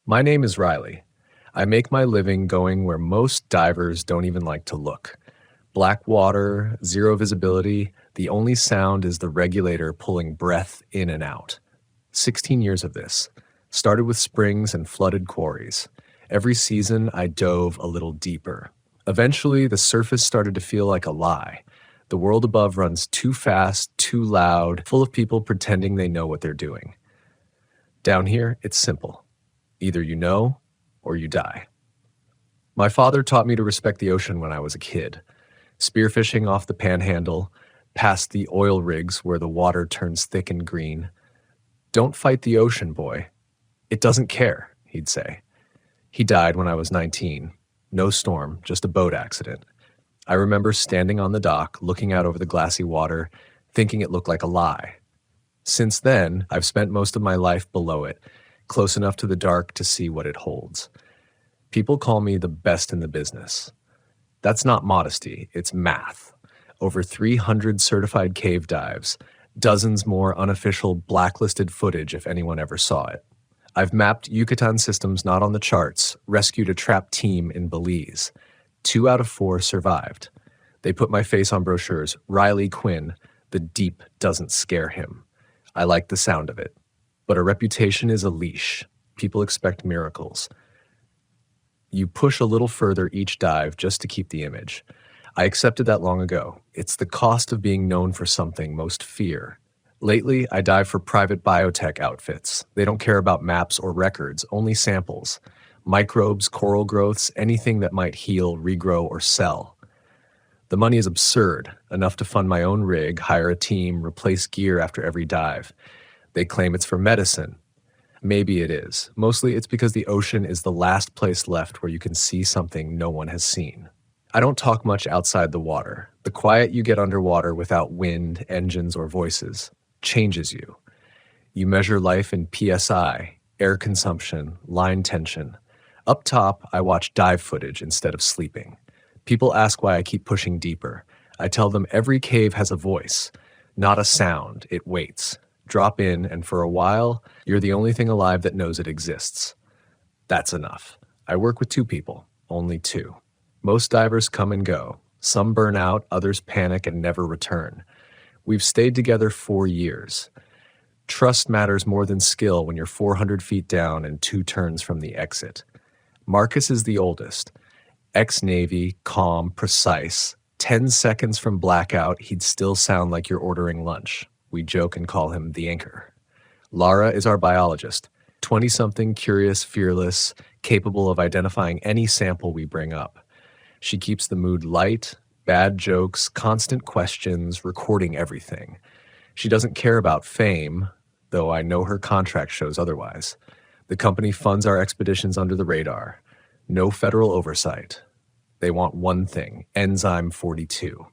My name is Riley. I make my living going where most divers don't even like to look. Black water, zero visibility, the only sound is the regulator pulling breath in and out. 16 years of this. Started with springs and flooded quarries. Every season, I dove a little deeper. Eventually, the surface started to feel like a lie. The world above runs too fast, too loud, full of people pretending they know what they're doing. Down here, it's simple. Either you know, or you die. My father taught me to respect the ocean when I was a kid. Spearfishing off the Panhandle, past the oil rigs where the water turns thick and green. Don't fight the ocean, boy. It doesn't care, he'd say. He died when I was 19. No storm, just a boat accident. I remember standing on the dock, looking out over the glassy water, thinking it looked like a lie. Since then, I've spent most of my life below it, close enough to the dark to see what it holds. People call me the best in the business. That's not modesty, it's math. Over 300 certified cave dives, dozens more unofficial blacklisted footage if anyone ever saw it. I've mapped Yucatan systems not on the charts, rescued a trapped team in Belize. 2 out of 4 survived. They put my face on brochures. Riley Quinn, the deep doesn't scare him. I like the sound of it. But a reputation is a leash. People expect miracles. You push a little further each dive just to keep the image. I accepted that long ago. It's the cost of being known for something most fear. Lately, I dive for private biotech outfits. They don't care about maps or records, only samples. Microbes, coral growths, anything that might heal, regrow, or sell. The money is absurd, enough to fund my own rig, hire a team, replace gear after every dive. They claim it's for medicine. Maybe it is. Mostly it's because the ocean is the last place left where you can see something no one has seen. I don't talk much outside the water. The quiet you get underwater without wind, engines, or voices changes you. You measure life in PSI, air consumption, line tension. Up top, I watch dive footage instead of sleeping. People ask why I keep pushing deeper. I tell them every cave has a voice, not a sound. It waits. Drop in, and for a while, you're the only thing alive that knows it exists. That's enough. I work with 2 people, only 2. Most divers come and go. Some burn out, others panic and never return. We've stayed together 4 years. Trust matters more than skill when you're 400 feet down and 2 turns from the exit. Marcus is the oldest. Ex-Navy, calm, precise. 10 seconds from blackout, he'd still sound like you're ordering lunch. We joke and call him the anchor. Lara is our biologist. 20-something, curious, fearless, capable of identifying any sample we bring up. She keeps the mood light, bad jokes, constant questions, recording everything. She doesn't care about fame, though I know her contract shows otherwise. The company funds our expeditions under the radar. No federal oversight. They want one thing, enzyme 42.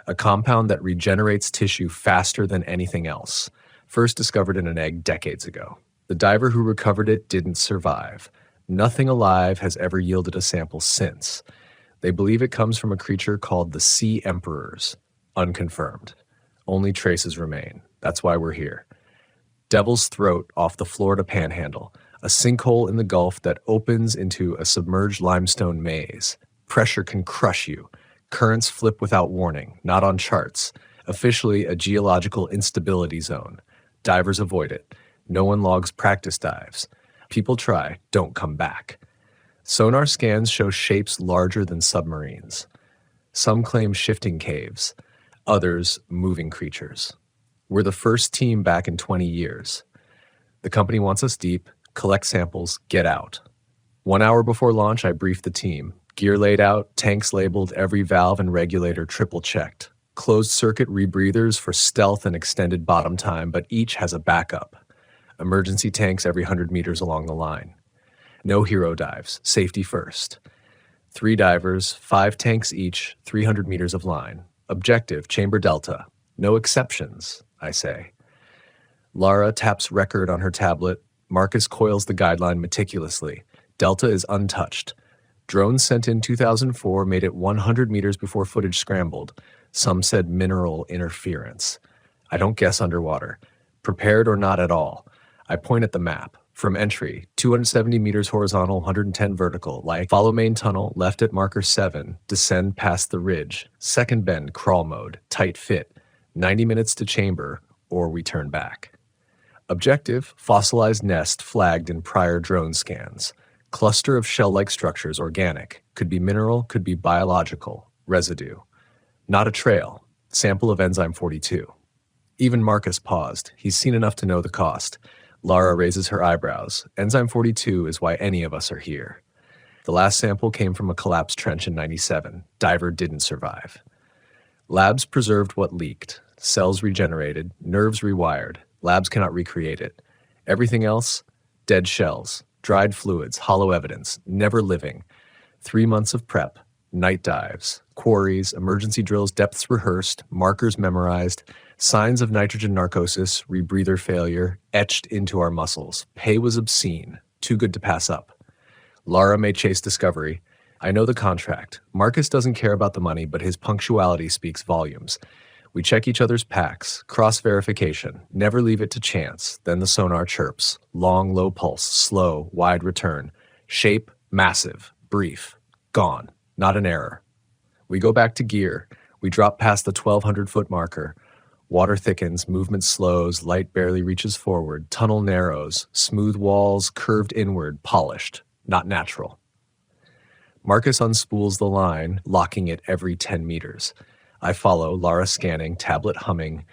A compound that regenerates tissue faster than anything else. First discovered in an egg decades ago. The diver who recovered it didn't survive. Nothing alive has ever yielded a sample since. They believe it comes from a creature called the Sea Emperors. Unconfirmed. Only traces remain. That's why we're here. Devil's Throat off the Florida Panhandle. A sinkhole in the Gulf that opens into a submerged limestone maze. Pressure can crush you. Currents flip without warning, not on charts. Officially a geological instability zone. Divers avoid it. No one logs practice dives. People try, don't come back. Sonar scans show shapes larger than submarines. Some claim shifting caves, others moving creatures. We're the first team back in 20 years. The company wants us deep, collect samples, get out. 1 hour before launch, I brief the team. Gear laid out, tanks labeled, every valve and regulator triple checked. Closed circuit rebreathers for stealth and extended bottom time, but each has a backup. Emergency tanks every 100 meters along the line. No hero dives, safety first. 3 divers, 5 tanks each, 300 meters of line. Objective, chamber delta. No exceptions, I say. Lara taps record on her tablet. Marcus coils the guideline meticulously. Delta is untouched. Drones sent in 2004 made it 100 meters before footage scrambled. Some said mineral interference. I don't guess underwater. Prepared or not at all. I point at the map. From entry, 270 meters horizontal, 110 vertical, like follow main tunnel, left at marker 7, descend past the ridge, second bend, crawl mode, tight fit, 90 minutes to chamber, or we turn back. Objective, fossilized nest flagged in prior drone scans. Cluster of shell-like structures, organic, could be mineral, could be biological, residue. Not a trail, sample of enzyme 42. Even Marcus paused. He's seen enough to know the cost. Lara raises her eyebrows. Enzyme 42 is why any of us are here. The last sample came from a collapsed trench in 97. Diver didn't survive. Labs preserved what leaked. Cells regenerated. Nerves rewired. Labs cannot recreate it. Everything else? Dead shells. Dried fluids. Hollow evidence. Never living. 3 months of prep. Night dives. Quarries. Emergency drills. Depths rehearsed. Markers memorized. Signs of nitrogen narcosis, rebreather failure, etched into our muscles. Pay was obscene, too good to pass up. Lara may chase discovery. I know the contract. Marcus doesn't care about the money, but his punctuality speaks volumes. We check each other's packs, cross-verification, never leave it to chance. Then the sonar chirps. Long, low pulse, slow, wide return. Shape, massive, brief. Gone. Not an error. We go back to gear. We drop past the 1,200-foot marker. Water thickens, movement slows, light barely reaches forward, tunnel narrows, smooth walls curved inward, polished, not natural. Marcus unspools the line, locking it every 10 meters. I follow, Lara scanning, tablet humming.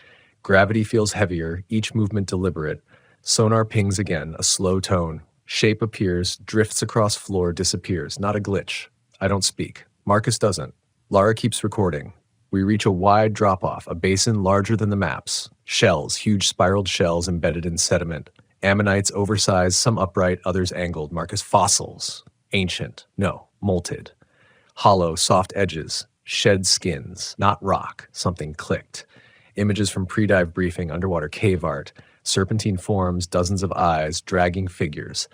Gravity feels heavier, each movement deliberate. Sonar pings again, a slow tone. Shape appears, drifts across floor, disappears, not a glitch. I don't speak. Marcus doesn't. Lara keeps recording. We reach a wide drop-off, a basin larger than the maps. Shells, huge spiraled shells embedded in sediment. Ammonites oversized, some upright, others angled. Marcus, fossils. Ancient. No, molted. Hollow, soft edges. Shed skins. Not rock. Something clicked. Images from pre-dive briefing, underwater cave art. Serpentine forms, dozens of eyes, dragging figures.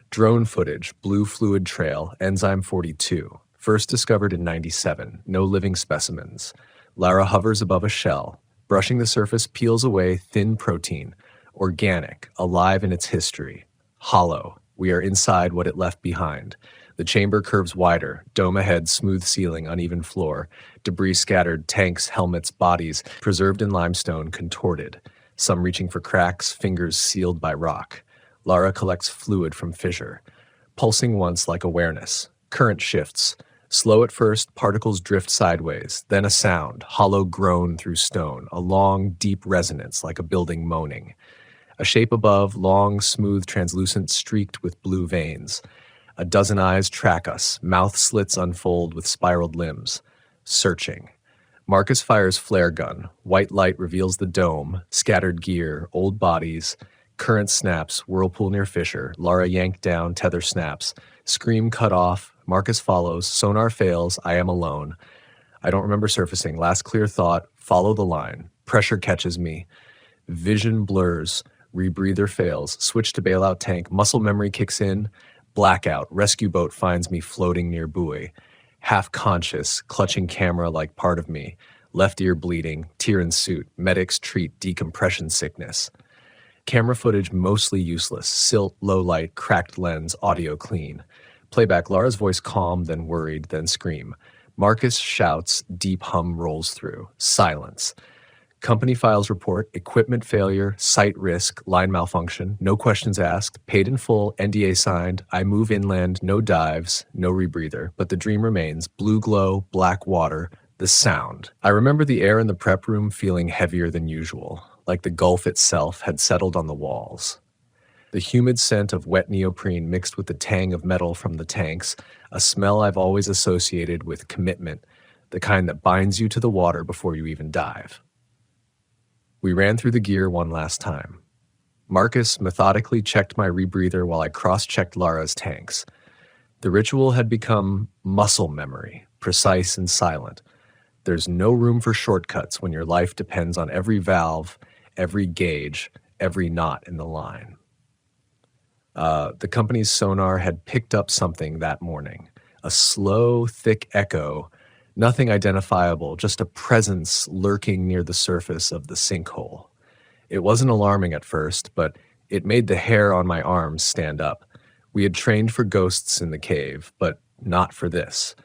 Drone footage, blue fluid trail, enzyme 42. First discovered in 97. No living specimens. Lara hovers above a shell. Brushing the surface peels away thin protein. Organic, alive in its history. Hollow. We are inside what it left behind. The chamber curves wider. Dome ahead, smooth ceiling, uneven floor. Debris scattered, tanks, helmets, bodies, preserved in limestone, contorted. Some reaching for cracks, fingers sealed by rock. Lara collects fluid from fissure. Pulsing once like awareness. Current shifts. Slow at first, particles drift sideways, then a sound, hollow groan through stone, a long, deep resonance like a building moaning. A shape above, long, smooth, translucent, streaked with blue veins. A dozen eyes track us, mouth slits unfold with spiraled limbs. Searching. Marcus fires flare gun. White light reveals the dome, scattered gear, old bodies. Current snaps, whirlpool near fissure. Lara yanked down, tether snaps. Scream cut off. Marcus follows. Sonar fails. I am alone. I don't remember surfacing. Last clear thought. Follow the line. Pressure catches me. Vision blurs. Rebreather fails. Switch to bailout tank. Muscle memory kicks in. Blackout. Rescue boat finds me floating near buoy. Half conscious, clutching camera like part of me. Left ear bleeding. Tear in suit. Medics treat decompression sickness. Camera footage mostly useless. Silt, low light, cracked lens, audio clean. Playback, Lara's voice calm, then worried, then scream. Marcus shouts, deep hum rolls through. Silence. Company files report, equipment failure, site risk, line malfunction, no questions asked, paid in full, NDA signed, I move inland, no dives, no rebreather, but the dream remains, blue glow, black water, the sound. I remember the air in the prep room feeling heavier than usual, like the Gulf itself had settled on the walls. The humid scent of wet neoprene mixed with the tang of metal from the tanks, a smell I've always associated with commitment, the kind that binds you to the water before you even dive. We ran through the gear one last time. Marcus methodically checked my rebreather while I cross-checked Lara's tanks. The ritual had become muscle memory, precise and silent. There's no room for shortcuts when your life depends on every valve, every gauge, every knot in the line. The company's sonar had picked up something that morning. A slow, thick echo, nothing identifiable, just a presence lurking near the surface of the sinkhole. It wasn't alarming at first, but It made the hair on my arms stand up. We had trained for ghosts in the cave, but not for this.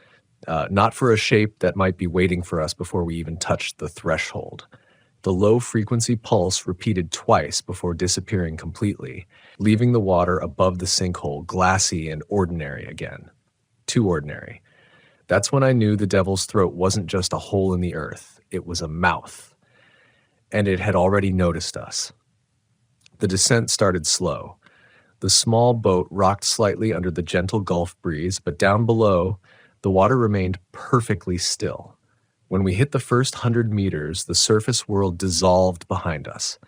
Not for a shape that might be waiting for us before we even touched the threshold. The low-frequency pulse repeated twice before disappearing completely, leaving the water above the sinkhole glassy and ordinary again. Too ordinary. That's when I knew the devil's throat wasn't just a hole in the earth, it was a mouth. And it had already noticed us. The descent started slow. The small boat rocked slightly under the gentle Gulf breeze, but down below, the water remained perfectly still. When we hit the first 100 meters, the surface world dissolved behind us.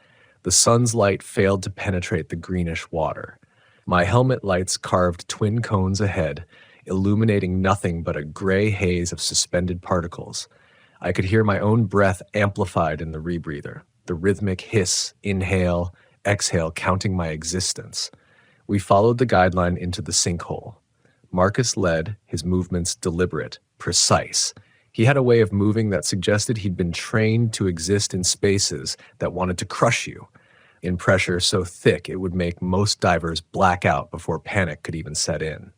The sun's light failed to penetrate the greenish water. My helmet lights carved twin cones ahead, illuminating nothing but a gray haze of suspended particles. I could hear my own breath amplified in the rebreather, the rhythmic hiss, inhale, exhale counting my existence. We followed the guideline into the sinkhole. Marcus led, his movements deliberate, precise. He had a way of moving that suggested he'd been trained to exist in spaces that wanted to crush you, in pressure so thick it would make most divers black out before panic could even set in.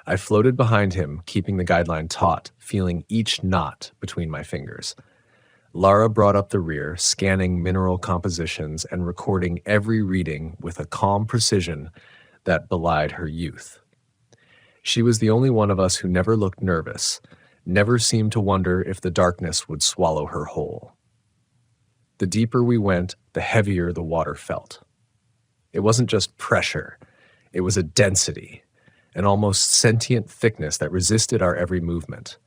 I floated behind him, keeping the guideline taut, feeling each knot between my fingers. Lara brought up the rear, scanning mineral compositions and recording every reading with a calm precision that belied her youth. She was the only one of us who never looked nervous, never seemed to wonder if the darkness would swallow her whole. The deeper we went, the heavier the water felt. It wasn't just pressure, it was a density, an almost sentient thickness that resisted our every movement.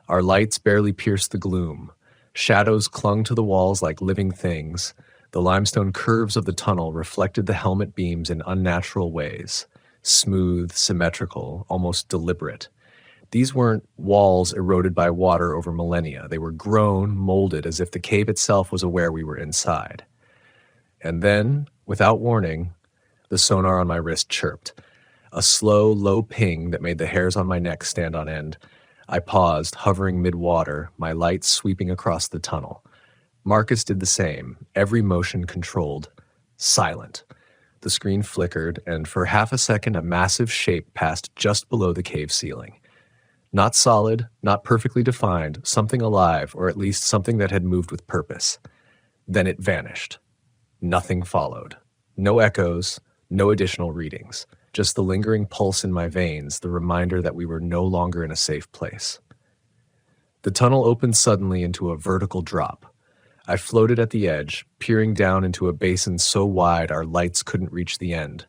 Our lights barely pierced the gloom. Shadows clung to the walls like living things. The limestone curves of the tunnel reflected the helmet beams in unnatural ways, smooth, symmetrical, almost deliberate. These weren't walls eroded by water over millennia. They were grown, molded, as if the cave itself was aware we were inside. And then, without warning, the sonar on my wrist chirped. A slow, low ping that made the hairs on my neck stand on end. I paused, hovering mid-water, my lights sweeping across the tunnel. Marcus did the same, every motion controlled, silent. The screen flickered, and for half a second a massive shape passed just below the cave ceiling. Not solid, not perfectly defined, something alive, or at least something that had moved with purpose. Then it vanished. Nothing followed. No echoes, no additional readings. Just the lingering pulse in my veins, the reminder that we were no longer in a safe place. The tunnel opened suddenly into a vertical drop. I floated at the edge, peering down into a basin so wide our lights couldn't reach the end.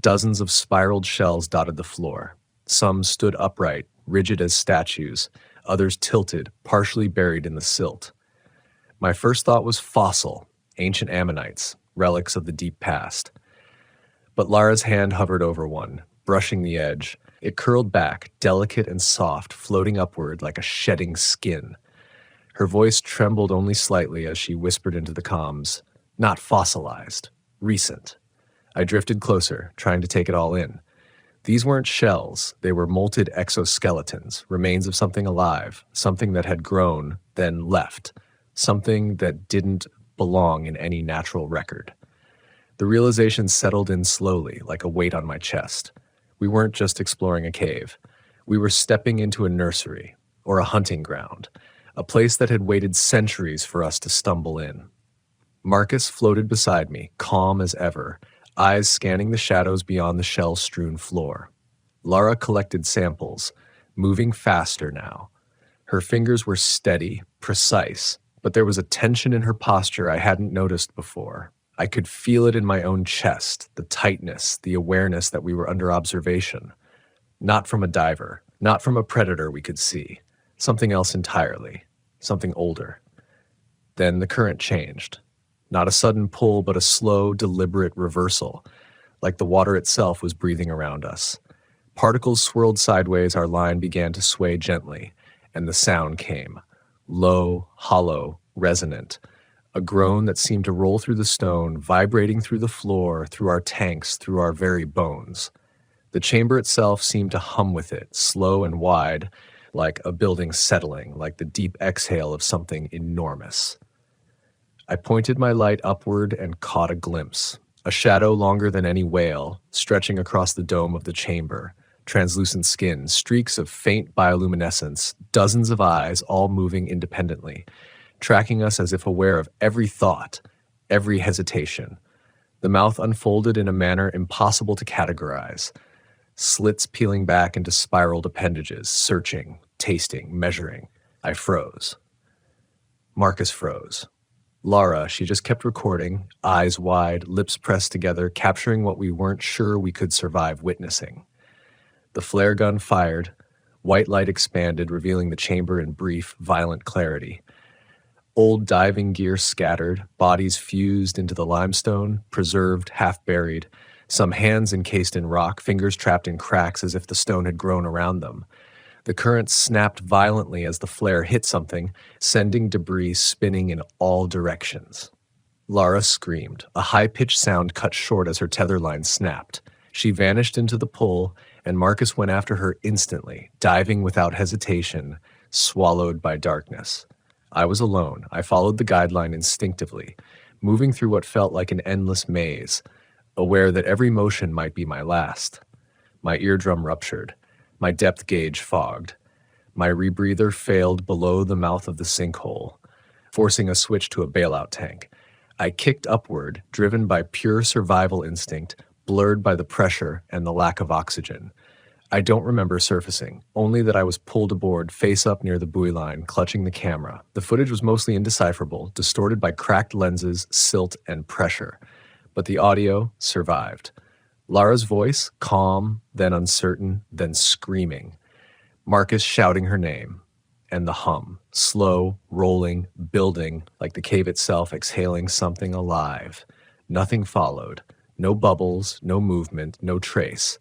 Dozens of spiraled shells dotted the floor. Some stood upright, rigid as statues, others tilted, partially buried in the silt. My first thought was fossil, ancient ammonites, relics of the deep past. But Lara's hand hovered over one, brushing the edge. It curled back, delicate and soft, floating upward like a shedding skin. Her voice trembled only slightly as she whispered into the comms, "Not fossilized, recent." I drifted closer, trying to take it all in. These weren't shells, they were molted exoskeletons, remains of something alive, something that had grown, then left, something that didn't belong in any natural record. The realization settled in slowly, like a weight on my chest. We weren't just exploring a cave. We were stepping into a nursery, or a hunting ground, a place that had waited centuries for us to stumble in. Marcus floated beside me, calm as ever, eyes scanning the shadows beyond the shell-strewn floor. Lara collected samples, moving faster now. Her fingers were steady, precise, but there was a tension in her posture I hadn't noticed before. I could feel it in my own chest, the tightness, the awareness that we were under observation. Not from a diver, not from a predator we could see. Something else entirely, something older. Then the current changed. Not a sudden pull, but a slow, deliberate reversal, like the water itself was breathing around us. Particles swirled sideways, our line began to sway gently, and the sound came. Low, hollow, resonant. A groan that seemed to roll through the stone, vibrating through the floor, through our tanks, through our very bones. The chamber itself seemed to hum with it, slow and wide, like a building settling, like the deep exhale of something enormous. I pointed my light upward and caught a glimpse. A shadow longer than any whale, stretching across the dome of the chamber. Translucent skin, streaks of faint bioluminescence, dozens of eyes all moving independently, tracking us as if aware of every thought, every hesitation. The mouth unfolded in a manner impossible to categorize, slits peeling back into spiraled appendages, searching, tasting, measuring. I froze. Marcus froze. Lara, she just kept recording, eyes wide, lips pressed together, capturing what we weren't sure we could survive witnessing. The flare gun fired. White light expanded, revealing the chamber in brief, violent clarity. Old diving gear scattered, bodies fused into the limestone, preserved, half-buried, some hands encased in rock, fingers trapped in cracks as if the stone had grown around them. The current snapped violently as the flare hit something, sending debris spinning in all directions. Lara screamed. A high-pitched sound cut short as her tether line snapped. She vanished into the pool, and Marcus went after her instantly, diving without hesitation, swallowed by darkness. I was alone. I followed the guideline instinctively, moving through what felt like an endless maze, aware that every motion might be my last. My eardrum ruptured. My depth gauge fogged. My rebreather failed below the mouth of the sinkhole, forcing a switch to a bailout tank. I kicked upward, driven by pure survival instinct, blurred by the pressure and the lack of oxygen. I don't remember surfacing, only that I was pulled aboard, face up near the buoy line, clutching the camera. The footage was mostly indecipherable, distorted by cracked lenses, silt, and pressure. But the audio survived. Lara's voice, calm, then uncertain, then screaming. Marcus shouting her name. And the hum, slow, rolling, building, like the cave itself exhaling something alive. Nothing followed. No bubbles, no movement, no trace.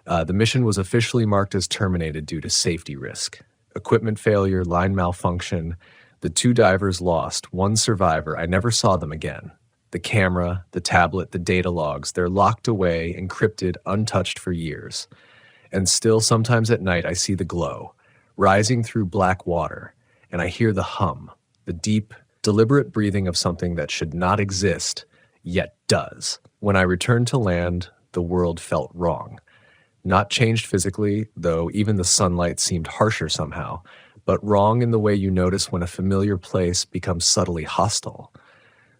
The mission was officially marked as terminated due to safety risk. Equipment failure, line malfunction. The 2 divers lost, 1 survivor. I never saw them again. The camera, the tablet, the data logs, they're locked away, encrypted, untouched for years. And still, sometimes at night, I see the glow, rising through black water, and I hear the hum, the deep, deliberate breathing of something that should not exist, yet does. When I returned to land, the world felt wrong. Not changed physically, though even the sunlight seemed harsher somehow, but wrong in the way you notice when a familiar place becomes subtly hostile.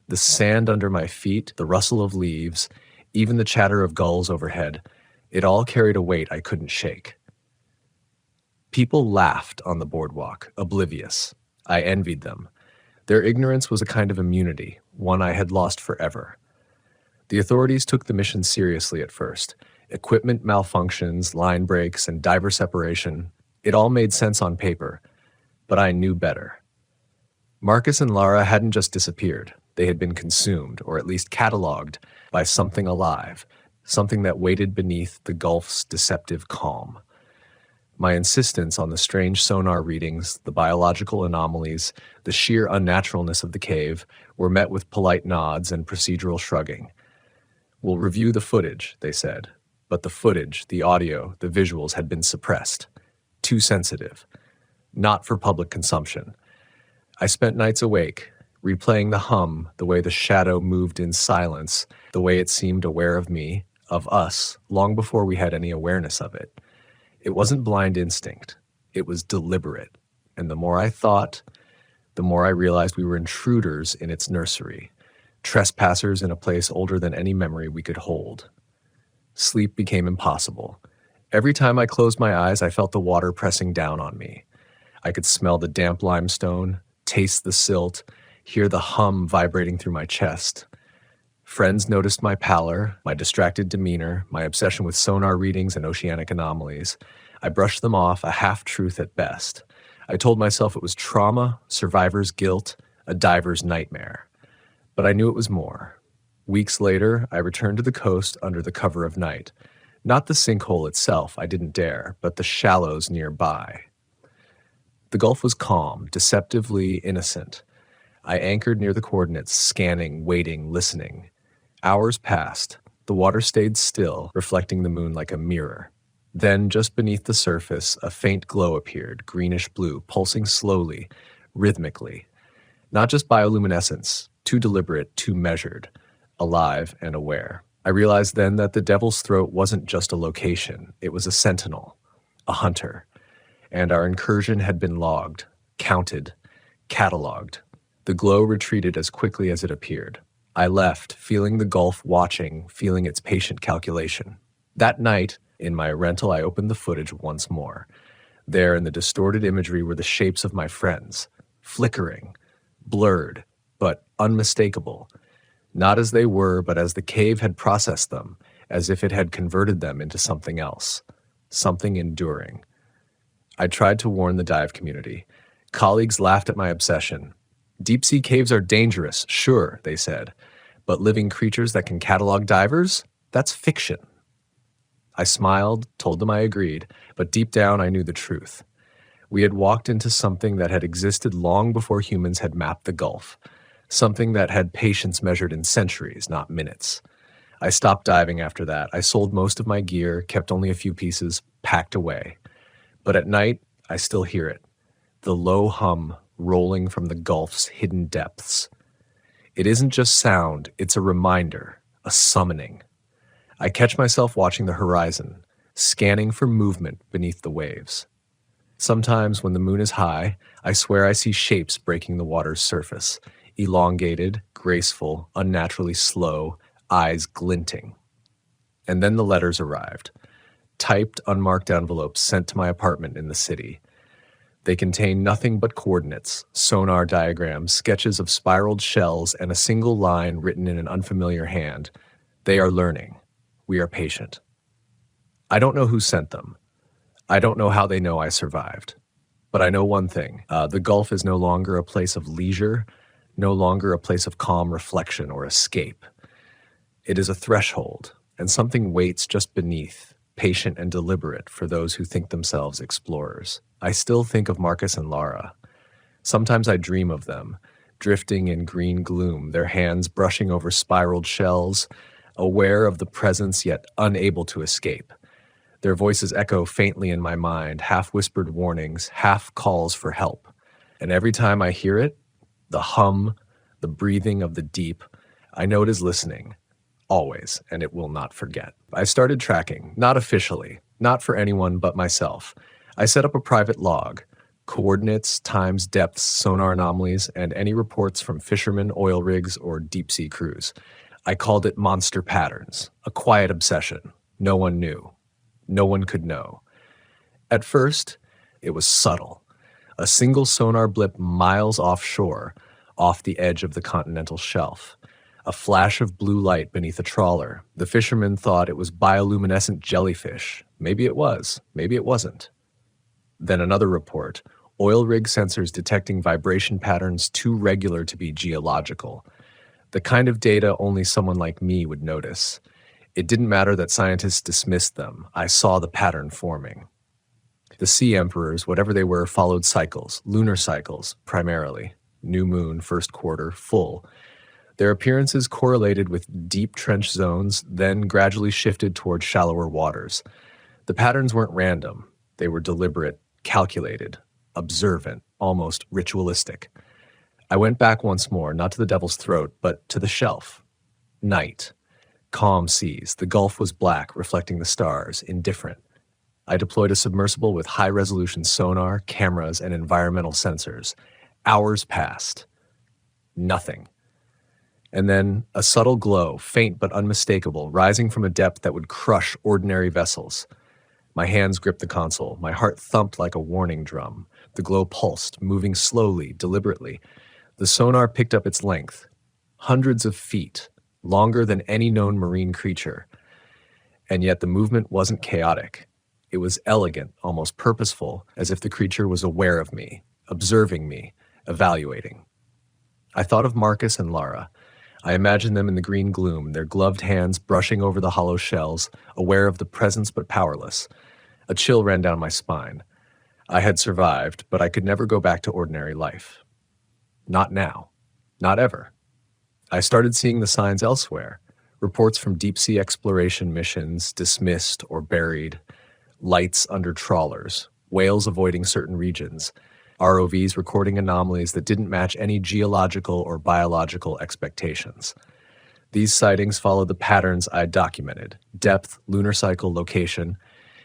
The sand under my feet, the rustle of leaves, even the chatter of gulls overhead, it all carried a weight I couldn't shake. People laughed on the boardwalk, oblivious. I envied them. Their ignorance was a kind of immunity, one I had lost forever. The authorities took the mission seriously at first. Equipment malfunctions, line breaks, and diver separation. It all made sense on paper, but I knew better. Marcus and Lara hadn't just disappeared. They had been consumed, or at least cataloged, by something alive, something that waited beneath the Gulf's deceptive calm. My insistence on the strange sonar readings, the biological anomalies, the sheer unnaturalness of the cave were met with polite nods and procedural shrugging. "We'll review the footage," they said. But the footage, the audio, the visuals had been suppressed. Too sensitive. Not for public consumption. I spent nights awake, replaying the hum, the way the shadow moved in silence, the way it seemed aware of me, of us, long before we had any awareness of it. It wasn't blind instinct. It was deliberate. And the more I thought, the more I realized we were intruders in its nursery, trespassers in a place older than any memory we could hold. Sleep became impossible. Every time I closed my eyes, I felt the water pressing down on me. I could smell the damp limestone, taste the silt, hear the hum vibrating through my chest. Friends noticed my pallor, my distracted demeanor, my obsession with sonar readings and oceanic anomalies. I brushed them off, a half-truth at best. I told myself it was trauma, survivor's guilt, a diver's nightmare. But I knew it was more. Weeks later, I returned to the coast under the cover of night. Not the sinkhole itself, I didn't dare, but the shallows nearby. The Gulf was calm, deceptively innocent. I anchored near the coordinates, scanning, waiting, listening. Hours passed. The water stayed still, reflecting the moon like a mirror. Then, just beneath the surface, a faint glow appeared, greenish-blue, pulsing slowly, rhythmically. Not just bioluminescence, too deliberate, too measured. Alive and aware. I realized then that the Devil's Throat wasn't just a location, it was a sentinel, a hunter, and our incursion had been logged, counted, cataloged. The glow retreated as quickly as it appeared. I left, feeling the Gulf watching, feeling its patient calculation. That night, in my rental, I opened the footage once more. There, in the distorted imagery, were the shapes of my friends, flickering, blurred, but unmistakable. Not as they were, but as the cave had processed them, as if it had converted them into something else, something enduring. I tried to warn the dive community. Colleagues laughed at my obsession. Deep-sea caves are dangerous, sure, they said, but living creatures that can catalog divers? That's fiction. I smiled, told them I agreed, but deep down I knew the truth. We had walked into something that had existed long before humans had mapped the Gulf, something that had patience measured in centuries, not minutes. I stopped diving after that. I sold most of my gear, kept only a few pieces, packed away. But at night, I still hear it, the low hum rolling from the Gulf's hidden depths. It isn't just sound, it's a reminder, a summoning. I catch myself watching the horizon, scanning for movement beneath the waves. Sometimes when the moon is high, I swear I see shapes breaking the water's surface, elongated, graceful, unnaturally slow, eyes glinting. And then the letters arrived, typed, unmarked envelopes sent to my apartment in the city. They contain nothing but coordinates, sonar diagrams, sketches of spiraled shells, and a single line written in an unfamiliar hand. They are learning. We are patient. I don't know who sent them. I don't know how they know I survived. But I know one thing. The Gulf is no longer a place of leisure, no longer a place of calm reflection or escape. It is a threshold, and something waits just beneath, patient and deliberate for those who think themselves explorers. I still think of Marcus and Lara. Sometimes I dream of them, drifting in green gloom, their hands brushing over spiraled shells, aware of the presence yet unable to escape. Their voices echo faintly in my mind, half-whispered warnings, half calls for help. And every time I hear it, the hum, the breathing of the deep, I know it is listening, always, and it will not forget. I started tracking, not officially, not for anyone but myself. I set up a private log, coordinates, times, depths, sonar anomalies, and any reports from fishermen, oil rigs, or deep-sea crews. I called it Monster Patterns, a quiet obsession. No one knew. No one could know. At first, it was subtle. A single sonar blip miles offshore, off the edge of the continental shelf. A flash of blue light beneath a trawler. The fishermen thought it was bioluminescent jellyfish. Maybe it was. Maybe it wasn't. Then another report. Oil rig sensors detecting vibration patterns too regular to be geological. The kind of data only someone like me would notice. It didn't matter that scientists dismissed them. I saw the pattern forming. The sea emperors, whatever they were, followed cycles, lunar cycles, primarily. New moon, first quarter, full. Their appearances correlated with deep trench zones, then gradually shifted toward shallower waters. The patterns weren't random. They were deliberate, calculated, observant, almost ritualistic. I went back once more, not to the Devil's Throat, but to the shelf. Night. Calm seas. The Gulf was black, reflecting the stars, indifferent. I deployed a submersible with high-resolution sonar, cameras, and environmental sensors. Hours passed. Nothing. And then a subtle glow, faint but unmistakable, rising from a depth that would crush ordinary vessels. My hands gripped the console. My heart thumped like a warning drum. The glow pulsed, moving slowly, deliberately. The sonar picked up its length. Hundreds of feet, longer than any known marine creature. And yet the movement wasn't chaotic. It was elegant, almost purposeful, as if the creature was aware of me, observing me, evaluating. I thought of Marcus and Lara. I imagined them in the green gloom, their gloved hands brushing over the hollow shells, aware of the presence but powerless. A chill ran down my spine. I had survived, but I could never go back to ordinary life. Not now. Not ever. I started seeing the signs elsewhere. Reports from deep-sea exploration missions dismissed or buried. Lights under trawlers. Whales avoiding certain regions. ROVs recording anomalies that didn't match any geological or biological expectations. These sightings followed the patterns I documented: depth, lunar cycle, location.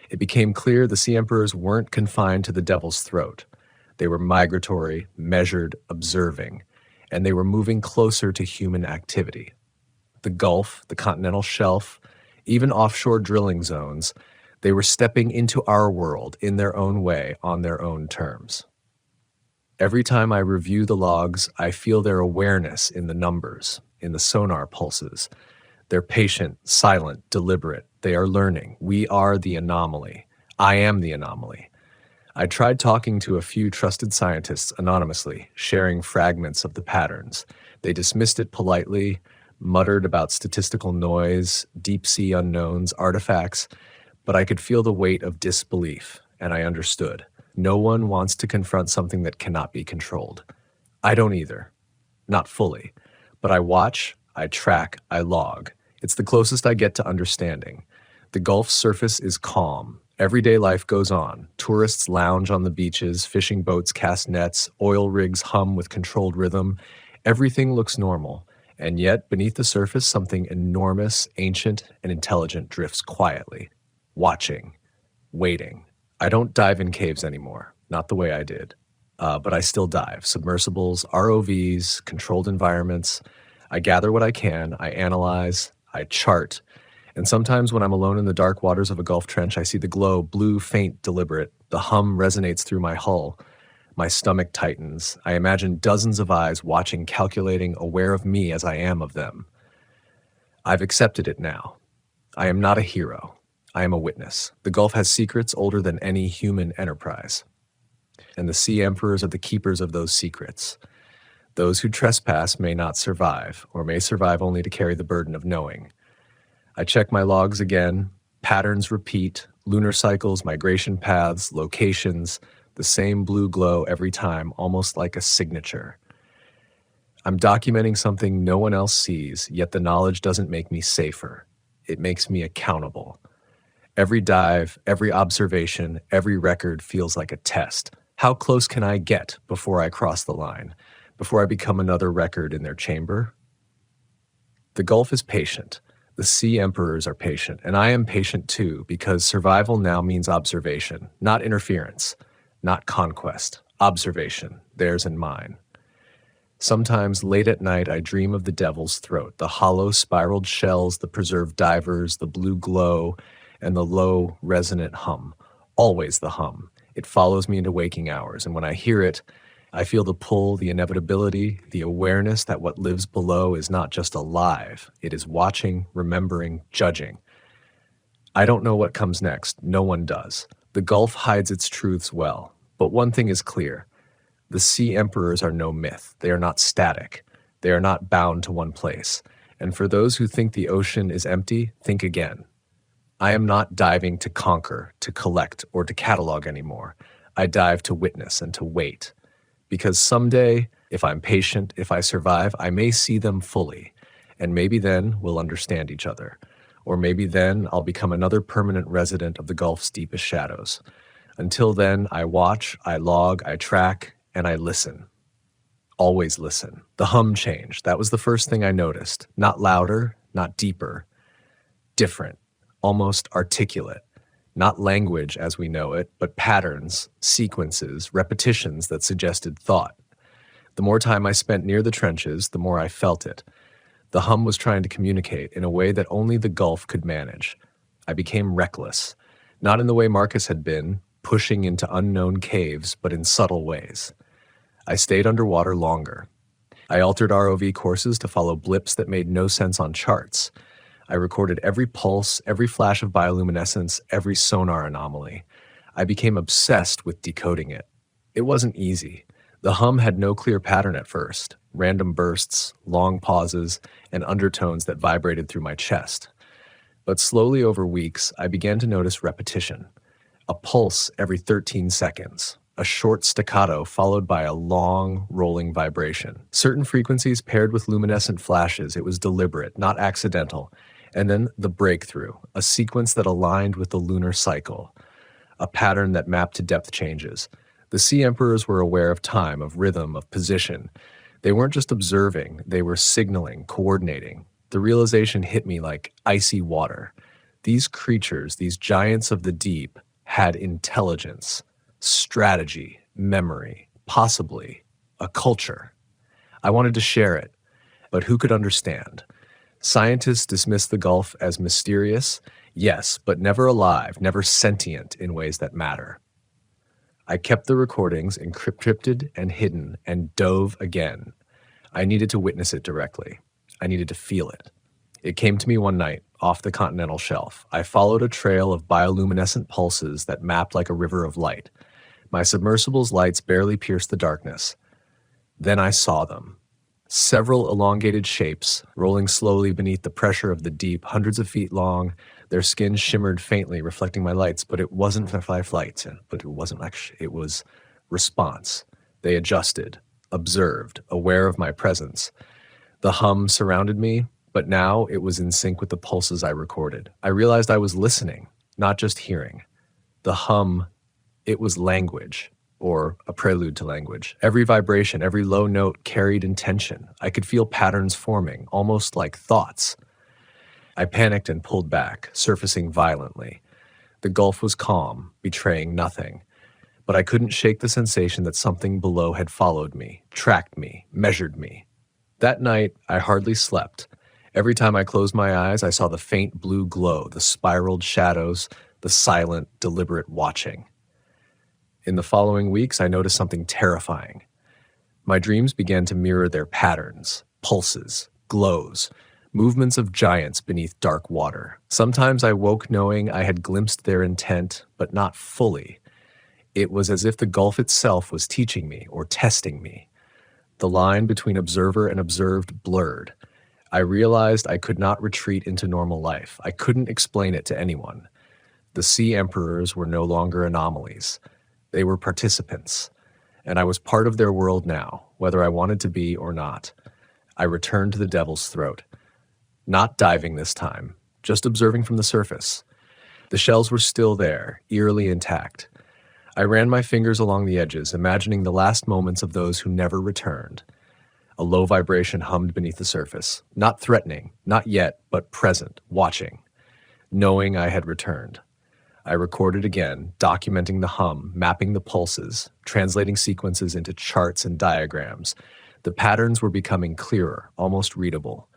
It became clear the sea emperors weren't confined to the Devil's Throat. They were migratory, measured, observing, and they were moving closer to human activity. The Gulf, the continental shelf, even offshore drilling zones, they were stepping into our world in their own way, on their own terms. Every time I review the logs, I feel their awareness in the numbers, in the sonar pulses. They're patient, silent, deliberate. They are learning. We are the anomaly. I am the anomaly. I tried talking to a few trusted scientists anonymously, sharing fragments of the patterns. They dismissed it politely, muttered about statistical noise, deep-sea unknowns, artifacts, but I could feel the weight of disbelief, and I understood. No one wants to confront something that cannot be controlled. I don't either. Not fully. But I watch, I track, I log. It's the closest I get to understanding. The Gulf's surface is calm. Everyday life goes on. Tourists lounge on the beaches, fishing boats cast nets, oil rigs hum with controlled rhythm. Everything looks normal. And yet, beneath the surface, something enormous, ancient, and intelligent drifts quietly, watching, waiting. I don't dive in caves anymore, not the way I did. But I still dive. Submersibles, ROVs, controlled environments. I gather what I can, I analyze, I chart. And sometimes when I'm alone in the dark waters of a Gulf trench, I see the glow, blue, faint, deliberate. The hum resonates through my hull. My stomach tightens. I imagine dozens of eyes watching, calculating, aware of me as I am of them. I've accepted it now. I am not a hero. I am a witness. The Gulf has secrets older than any human enterprise. And the sea emperors are the keepers of those secrets. Those who trespass may not survive, or may survive only to carry the burden of knowing. I check my logs again. Patterns repeat. Lunar cycles, migration paths, locations, the same blue glow every time, almost like a signature. I'm documenting something no one else sees, yet the knowledge doesn't make me safer. It makes me accountable. Every dive, every observation, every record feels like a test. How close can I get before I cross the line, before I become another record in their chamber? The Gulf is patient. The sea emperors are patient, and I am patient too, because survival now means observation, not interference, not conquest. Observation, theirs and mine. Sometimes late at night I dream of the Devil's Throat, the hollow spiraled shells, the preserved divers, the blue glow, and the low resonant hum. Always the hum. It follows me into waking hours, and when I hear it, I feel the pull, the inevitability, the awareness that what lives below is not just alive. It is watching, remembering, judging. I don't know what comes next. No one does. The Gulf hides its truths well. But one thing is clear. The sea emperors are no myth. They are not static. They are not bound to one place. And for those who think the ocean is empty, think again. I am not diving to conquer, to collect, or to catalog anymore. I dive to witness and to wait. Because someday, if I'm patient, if I survive, I may see them fully. And maybe then we'll understand each other. Or maybe then I'll become another permanent resident of the Gulf's deepest shadows. Until then, I watch, I log, I track, and I listen. Always listen. The hum changed. That was the first thing I noticed. Not louder, not deeper. Different. Almost articulate. Not language as we know it, but patterns, sequences, repetitions that suggested thought. The more time I spent near the trenches, the more I felt it. The hum was trying to communicate in a way that only the Gulf could manage. I became reckless, not in the way Marcus had been, pushing into unknown caves, but in subtle ways. I stayed underwater longer. I altered ROV courses to follow blips that made no sense on charts. I recorded every pulse, every flash of bioluminescence, every sonar anomaly. I became obsessed with decoding it. It wasn't easy. The hum had no clear pattern at first, random bursts, long pauses, and undertones that vibrated through my chest. But slowly over weeks, I began to notice repetition. A pulse every 13 seconds, a short staccato followed by a long, rolling vibration. Certain frequencies paired with luminescent flashes. It was deliberate, not accidental. And then the breakthrough, a sequence that aligned with the lunar cycle, a pattern that mapped to depth changes. The sea emperors were aware of time, of rhythm, of position. They weren't just observing, they were signaling, coordinating. The realization hit me like icy water. These creatures, these giants of the deep, had intelligence, strategy, memory, possibly a culture. I wanted to share it, but who could understand? Scientists dismiss the Gulf as mysterious, yes, but never alive, never sentient in ways that matter. I kept the recordings encrypted and hidden and dove again. I needed to witness it directly. I needed to feel it. It came to me one night, off the continental shelf. I followed a trail of bioluminescent pulses that mapped like a river of light. My submersible's lights barely pierced the darkness. Then I saw them. Several elongated shapes, rolling slowly beneath the pressure of the deep, hundreds of feet long. Their skin shimmered faintly, reflecting my lights, but it wasn't flight, but it wasn't actually, it was response. They adjusted, observed, aware of my presence. The hum surrounded me, but now it was in sync with the pulses I recorded. I realized I was listening, not just hearing. The hum, it was language, or a prelude to language. Every vibration, every low note carried intention. I could feel patterns forming, almost like thoughts. I panicked and pulled back, surfacing violently. The Gulf was calm, betraying nothing. But I couldn't shake the sensation that something below had followed me, tracked me, measured me. That night, I hardly slept. Every time I closed my eyes, I saw the faint blue glow, the spiraled shadows, the silent, deliberate watching. In the following weeks, I noticed something terrifying. My dreams began to mirror their patterns, pulses, glows, movements of giants beneath dark water. Sometimes I woke knowing I had glimpsed their intent, but not fully. It was as if the Gulf itself was teaching me or testing me. The line between observer and observed blurred. I realized I could not retreat into normal life. I couldn't explain it to anyone. The sea emperors were no longer anomalies. They were participants, and I was part of their world now, whether I wanted to be or not. I returned to the devil's throat. Not diving this time, just observing from the surface. The shells were still there, eerily intact. I ran my fingers along the edges, imagining the last moments of those who never returned. A low vibration hummed beneath the surface, not threatening, not yet, but present, watching, knowing I had returned. I recorded again, documenting the hum, mapping the pulses, translating sequences into charts and diagrams. The patterns were becoming clearer, almost readable.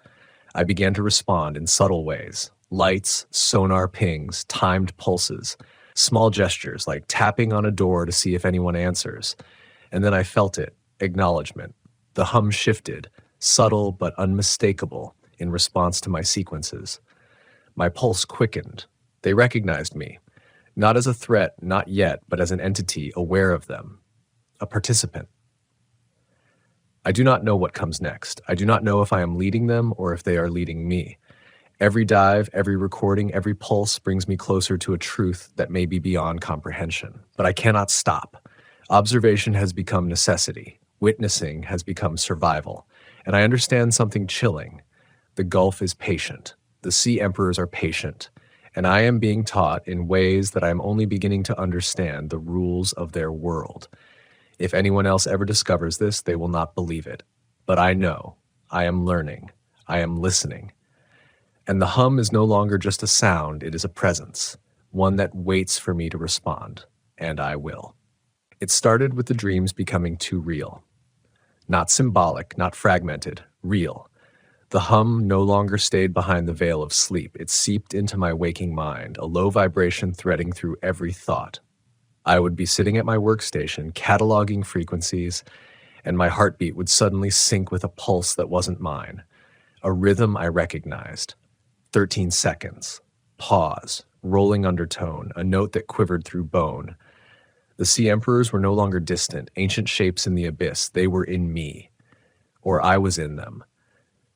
I began to respond in subtle ways. Lights, sonar pings, timed pulses, small gestures like tapping on a door to see if anyone answers. And then I felt it, acknowledgement. The hum shifted, subtle but unmistakable, in response to my sequences. My pulse quickened. They recognized me, not as a threat, not yet, but as an entity aware of them, a participant. I do not know what comes next. I do not know if I am leading them or if they are leading me. Every dive, every recording, every pulse brings me closer to a truth that may be beyond comprehension. But I cannot stop. Observation has become necessity. Witnessing has become survival. And I understand something chilling. The Gulf is patient. The sea emperors are patient. And I am being taught in ways that I am only beginning to understand the rules of their world. If anyone else ever discovers this, they will not believe it. But I know. I am learning. I am listening. And the hum is no longer just a sound, it is a presence, one that waits for me to respond, and I will. It started with the dreams becoming too real. Not symbolic, not fragmented, real. The hum no longer stayed behind the veil of sleep. It seeped into my waking mind, a low vibration threading through every thought. I would be sitting at my workstation, cataloging frequencies, and my heartbeat would suddenly sync with a pulse that wasn't mine, a rhythm I recognized. 13 seconds, pause, rolling undertone, a note that quivered through bone. The sea emperors were no longer distant, ancient shapes in the abyss. They were in me, or I was in them.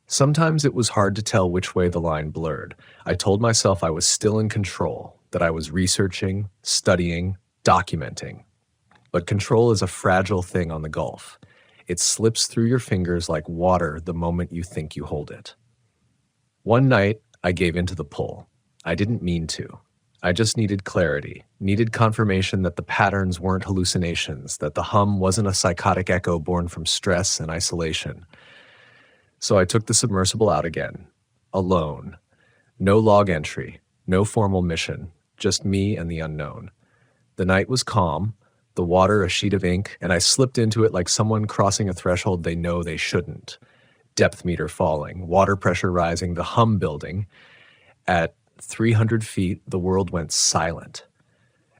Sometimes it was hard to tell which way the line blurred. I told myself I was still in control, that I was researching, studying, documenting. But control is a fragile thing on the Gulf. It slips through your fingers like water the moment you think you hold it. One night, I gave into the pull. I didn't mean to. I just needed clarity, needed confirmation that the patterns weren't hallucinations, that the hum wasn't a psychotic echo born from stress and isolation. So I took the submersible out again. Alone. No log entry, no formal mission, just me and the unknown. The night was calm, the water a sheet of ink, and I slipped into it like someone crossing a threshold they know they shouldn't. Depth meter falling, water pressure rising, the hum building. At 300 feet, the world went silent.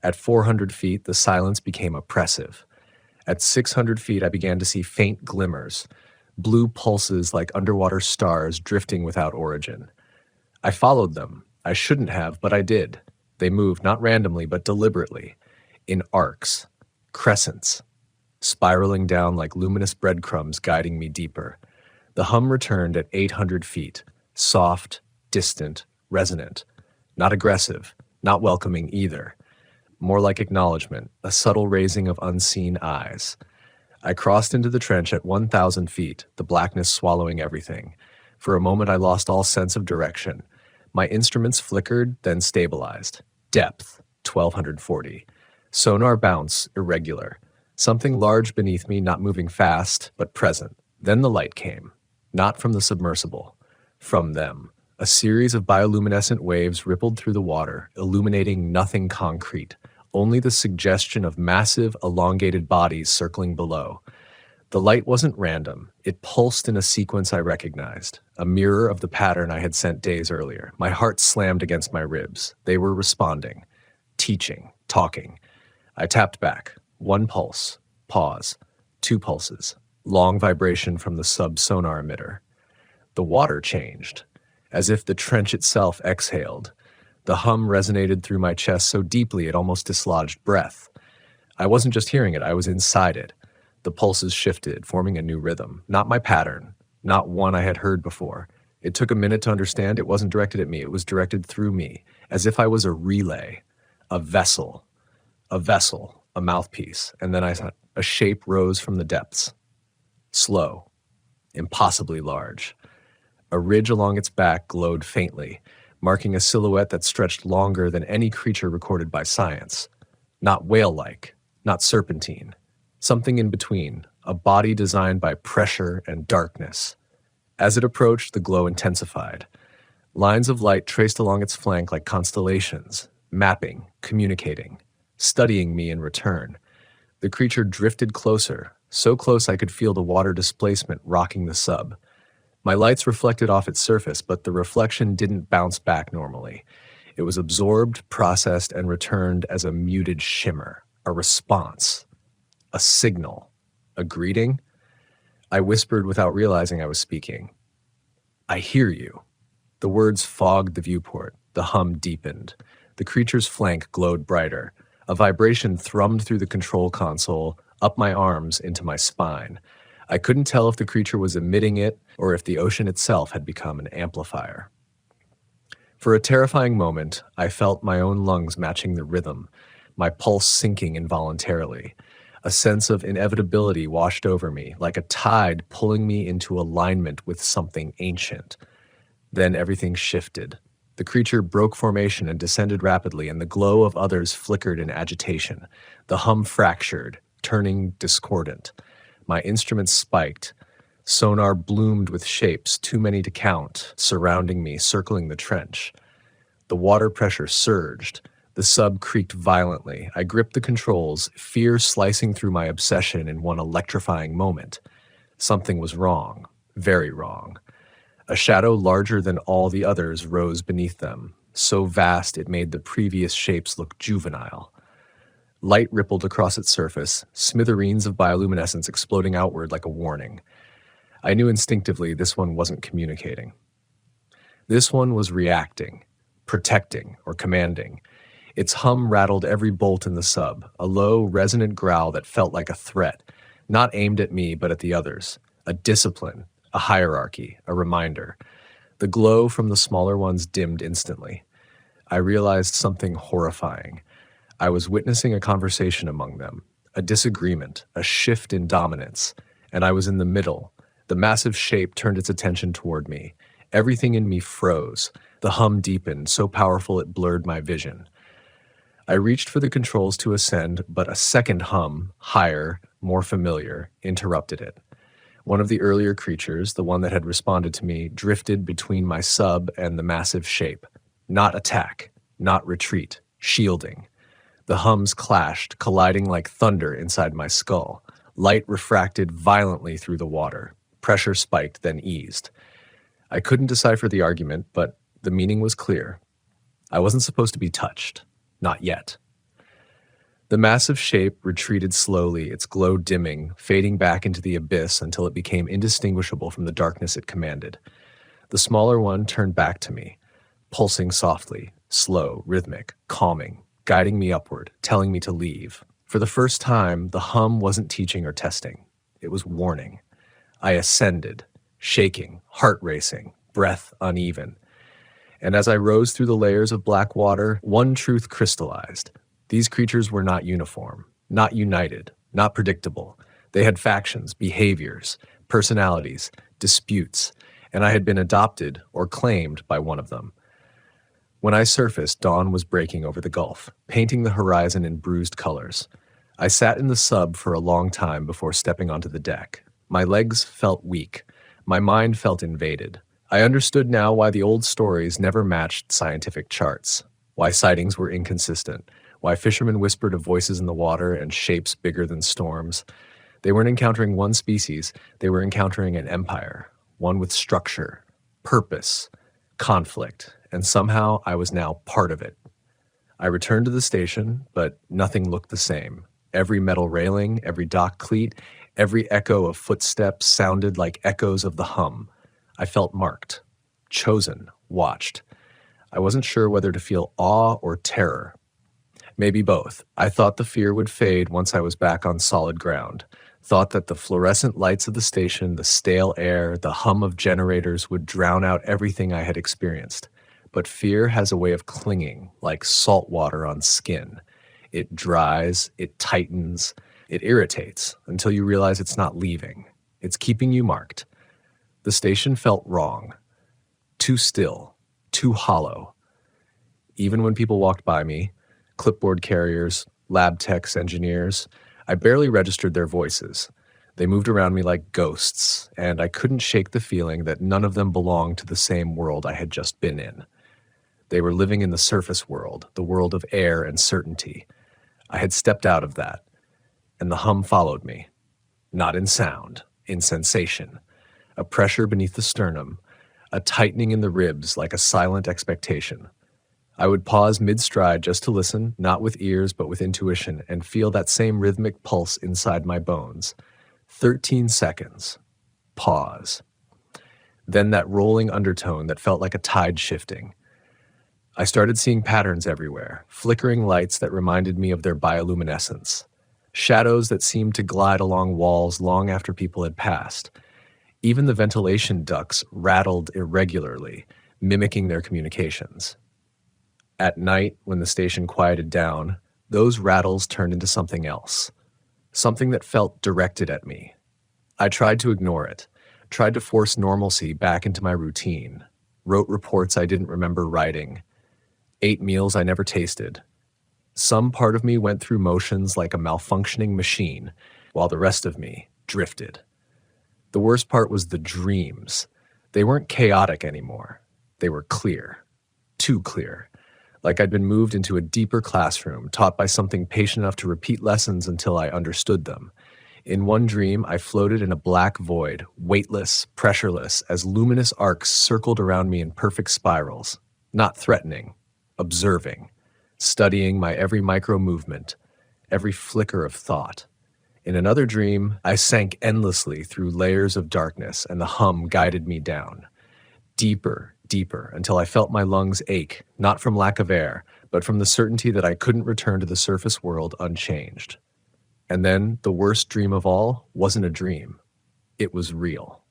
At 400 feet, the silence became oppressive. At 600 feet, I began to see faint glimmers, blue pulses like underwater stars drifting without origin. I followed them. I shouldn't have, but I did. They moved not randomly, but deliberately, in arcs, crescents, spiraling down like luminous breadcrumbs guiding me deeper. The hum returned at 800 feet, soft, distant, resonant, not aggressive, not welcoming either. More like acknowledgement, a subtle raising of unseen eyes. I crossed into the trench at 1,000 feet, the blackness swallowing everything. For a moment I lost all sense of direction. My instruments flickered, then stabilized. Depth, 1,240. Sonar bounce, irregular. Something large beneath me, not moving fast, but present. Then the light came. Not from the submersible. From them. A series of bioluminescent waves rippled through the water, illuminating nothing concrete, only the suggestion of massive, elongated bodies circling below. The light wasn't random. It pulsed in a sequence I recognized, a mirror of the pattern I had sent days earlier. My heart slammed against my ribs. They were responding, teaching, talking. I tapped back. One pulse. Pause. Two pulses. Long vibration from the sub-sonar emitter. The water changed, as if the trench itself exhaled. The hum resonated through my chest so deeply it almost dislodged breath. I wasn't just hearing it, I was inside it. The pulses shifted, forming a new rhythm. Not my pattern, not one I had heard before. It took a minute to understand it wasn't directed at me, it was directed through me, as if I was a relay, a vessel, a mouthpiece. And then a shape rose from the depths. Slow, impossibly large. A ridge along its back glowed faintly, marking a silhouette that stretched longer than any creature recorded by science. Not whale-like, not serpentine. Something in between, a body designed by pressure and darkness. As it approached, the glow intensified. Lines of light traced along its flank like constellations, mapping, communicating, studying me in return. The creature drifted closer, so close I could feel the water displacement rocking the sub. My lights reflected off its surface, but the reflection didn't bounce back normally. It was absorbed, processed, and returned as a muted shimmer, a response, a signal, a greeting. I whispered without realizing I was speaking. I hear you. The words fogged the viewport. The hum deepened. The creature's flank glowed brighter. A vibration thrummed through the control console, up my arms, into my spine. I couldn't tell if the creature was emitting it or if the ocean itself had become an amplifier. For a terrifying moment, I felt my own lungs matching the rhythm, my pulse sinking involuntarily. A sense of inevitability washed over me, like a tide pulling me into alignment with something ancient. Then everything shifted. The creature broke formation and descended rapidly, and the glow of others flickered in agitation. The hum fractured, turning discordant. My instruments spiked. Sonar bloomed with shapes, too many to count, surrounding me, circling the trench. The water pressure surged. The sub creaked violently. I gripped the controls, fear slicing through my obsession in one electrifying moment. Something was wrong, very wrong. A shadow larger than all the others rose beneath them, so vast it made the previous shapes look juvenile. Light rippled across its surface, smithereens of bioluminescence exploding outward like a warning. I knew instinctively this one wasn't communicating. This one was reacting, protecting, or commanding. Its hum rattled every bolt in the sub, a low, resonant growl that felt like a threat, not aimed at me but at the others, a discipline, a hierarchy, a reminder. The glow from the smaller ones dimmed instantly. I realized something horrifying. I was witnessing a conversation among them, a disagreement, a shift in dominance, and I was in the middle. The massive shape turned its attention toward me. Everything in me froze. The hum deepened, so powerful it blurred my vision. I reached for the controls to ascend, but a second hum, higher, more familiar, interrupted it. One of the earlier creatures, the one that had responded to me, drifted between my sub and the massive shape. Not attack, not retreat, shielding. The hums clashed, colliding like thunder inside my skull. Light refracted violently through the water. Pressure spiked, then eased. I couldn't decipher the argument, but the meaning was clear. I wasn't supposed to be touched. Not yet. The massive shape retreated slowly, its glow dimming, fading back into the abyss until it became indistinguishable from the darkness it commanded. The smaller one turned back to me, pulsing softly, slow, rhythmic, calming, guiding me upward, telling me to leave. For the first time, the hum wasn't teaching or testing. It was warning. I ascended, shaking, heart racing, breath uneven. And as I rose through the layers of black water, one truth crystallized. These creatures were not uniform, not united, not predictable. They had factions, behaviors, personalities, disputes, and I had been adopted or claimed by one of them. When I surfaced, dawn was breaking over the gulf, painting the horizon in bruised colors. I sat in the sub for a long time before stepping onto the deck. My legs felt weak. My mind felt invaded. I understood now why the old stories never matched scientific charts, why sightings were inconsistent, why fishermen whispered of voices in the water and shapes bigger than storms. They weren't encountering one species, they were encountering an empire, one with structure, purpose, conflict, and somehow I was now part of it. I returned to the station, but nothing looked the same. Every metal railing, every dock cleat, every echo of footsteps sounded like echoes of the hum. I felt marked, chosen, watched. I wasn't sure whether to feel awe or terror. Maybe both. I thought the fear would fade once I was back on solid ground. Thought that the fluorescent lights of the station, the stale air, the hum of generators would drown out everything I had experienced. But fear has a way of clinging, like salt water on skin. It dries, it tightens, it irritates, until you realize it's not leaving. It's keeping you marked. The station felt wrong. Too still, too hollow. Even when people walked by me, clipboard carriers, lab techs, engineers, I barely registered their voices. They moved around me like ghosts, and I couldn't shake the feeling that none of them belonged to the same world I had just been in. They were living in the surface world, the world of air and certainty. I had stepped out of that, and the hum followed me. Not in sound, in sensation. A pressure beneath the sternum, a tightening in the ribs like a silent expectation. I would pause mid-stride just to listen, not with ears but with intuition, and feel that same rhythmic pulse inside my bones. 13 seconds. Pause. Then that rolling undertone that felt like a tide shifting. I started seeing patterns everywhere, flickering lights that reminded me of their bioluminescence, shadows that seemed to glide along walls long after people had passed. Even the ventilation ducts rattled irregularly, mimicking their communications. At night, when the station quieted down, those rattles turned into something else, something that felt directed at me. I tried to ignore it, tried to force normalcy back into my routine, wrote reports I didn't remember writing, ate meals I never tasted. Some part of me went through motions like a malfunctioning machine, while the rest of me drifted. The worst part was the dreams. They weren't chaotic anymore. They were clear. Too clear. Like I'd been moved into a deeper classroom, taught by something patient enough to repeat lessons until I understood them. In one dream, I floated in a black void, weightless, pressureless, as luminous arcs circled around me in perfect spirals. Not threatening, observing, studying my every micro-movement, every flicker of thought. In another dream, I sank endlessly through layers of darkness, and the hum guided me down. Deeper, deeper, until I felt my lungs ache, not from lack of air, but from the certainty that I couldn't return to the surface world unchanged. And then, the worst dream of all wasn't a dream. It was real.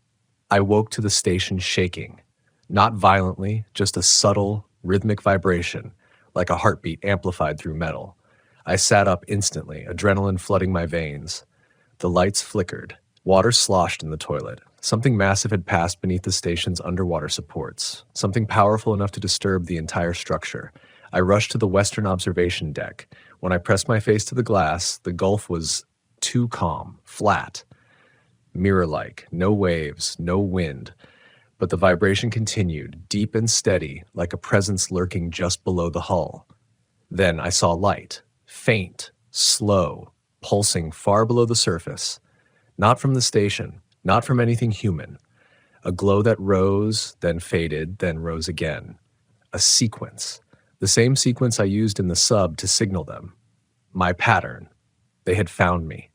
I woke to the station shaking. Not violently, just a subtle, rhythmic vibration, like a heartbeat amplified through metal. I sat up instantly, adrenaline flooding my veins. The lights flickered. Water sloshed in the toilet. Something massive had passed beneath the station's underwater supports, something powerful enough to disturb the entire structure. I rushed to the western observation deck. When I pressed my face to the glass, the gulf was too calm, flat. mirror-like, no waves, no wind, but the vibration continued, deep and steady, like a presence lurking just below the hull. Then I saw light, faint, slow, pulsing far below the surface, not from the station, not from anything human, a glow that rose, then faded, then rose again. A sequence, the same sequence I used in the sub to signal them. My pattern. They had found me.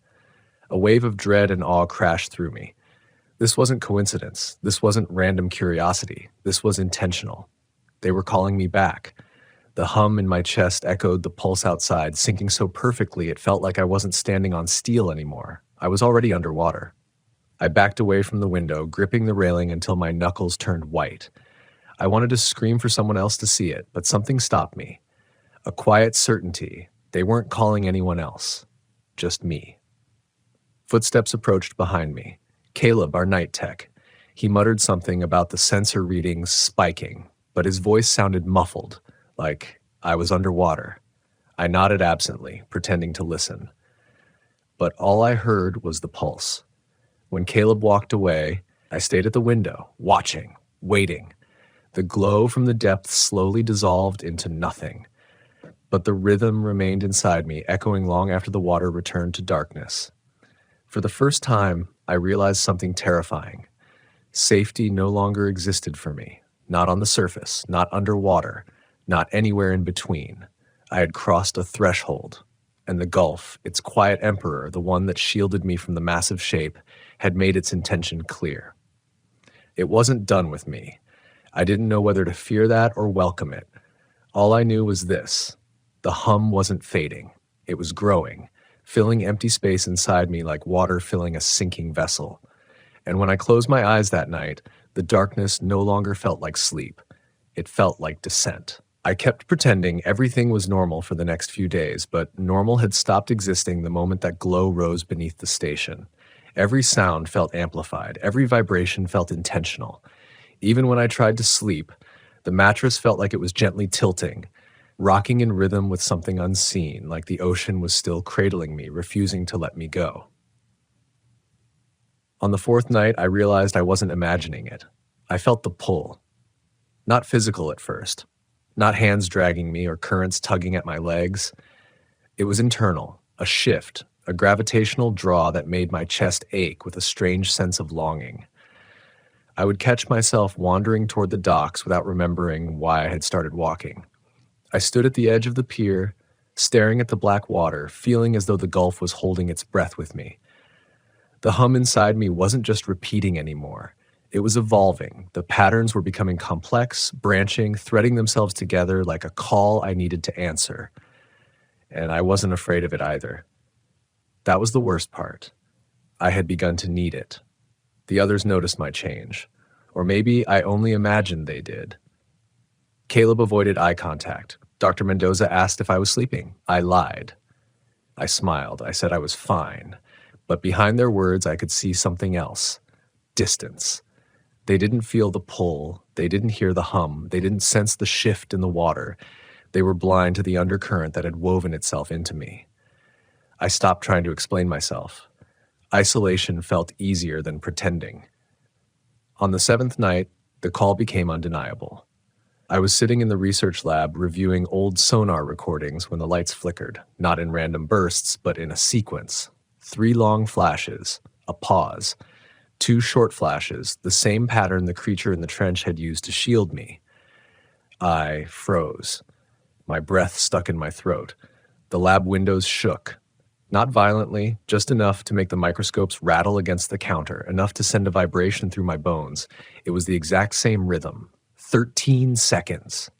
A wave of dread and awe crashed through me. This wasn't coincidence. This wasn't random curiosity. This was intentional. They were calling me back. The hum in my chest echoed the pulse outside, syncing so perfectly it felt like I wasn't standing on steel anymore. I was already underwater. I backed away from the window, gripping the railing until my knuckles turned white. I wanted to scream for someone else to see it, but something stopped me. A quiet certainty. They weren't calling anyone else. Just me. Footsteps approached behind me. Caleb, our night tech. He muttered something about the sensor readings spiking, but his voice sounded muffled, like I was underwater. I nodded absently, pretending to listen. But all I heard was the pulse. When Caleb walked away, I stayed at the window, watching, waiting. The glow from the depths slowly dissolved into nothing. But the rhythm remained inside me, echoing long after the water returned to darkness. For the first time, I realized something terrifying. Safety no longer existed for me. Not on the surface, not underwater, not anywhere in between. I had crossed a threshold, and the gulf, its quiet emperor, the one that shielded me from the massive shape, had made its intention clear. It wasn't done with me. I didn't know whether to fear that or welcome it. All I knew was this. The hum wasn't fading. It was growing, filling empty space inside me like water filling a sinking vessel. And when I closed my eyes that night, the darkness no longer felt like sleep. It felt like descent. I kept pretending everything was normal for the next few days, but normal had stopped existing the moment that glow rose beneath the station. Every sound felt amplified. Every vibration felt intentional. Even when I tried to sleep, the mattress felt like it was gently tilting, rocking in rhythm with something unseen, like the ocean was still cradling me, refusing to let me go. On the fourth night, I realized I wasn't imagining it. I felt the pull. Not physical at first. Not hands dragging me or currents tugging at my legs. It was internal, a shift, a gravitational draw that made my chest ache with a strange sense of longing. I would catch myself wandering toward the docks without remembering why I had started walking. I stood at the edge of the pier, staring at the black water, feeling as though the gulf was holding its breath with me. The hum inside me wasn't just repeating anymore. It was evolving. The patterns were becoming complex, branching, threading themselves together like a call I needed to answer. And I wasn't afraid of it either. That was the worst part. I had begun to need it. The others noticed my change. Or maybe I only imagined they did. Caleb avoided eye contact. Dr. Mendoza asked if I was sleeping. I lied. I smiled. I said I was fine. But behind their words, I could see something else. Distance. They didn't feel the pull. They didn't hear the hum. They didn't sense the shift in the water. They were blind to the undercurrent that had woven itself into me. I stopped trying to explain myself. Isolation felt easier than pretending. On the seventh night, the call became undeniable. I was sitting in the research lab reviewing old sonar recordings when the lights flickered, not in random bursts, but in a sequence. 3 long flashes, a pause, 2 short flashes, the same pattern the creature in the trench had used to shield me. I froze. My breath stuck in my throat. The lab windows shook. Not violently, just enough to make the microscopes rattle against the counter, enough to send a vibration through my bones. It was the exact same rhythm. 13 seconds.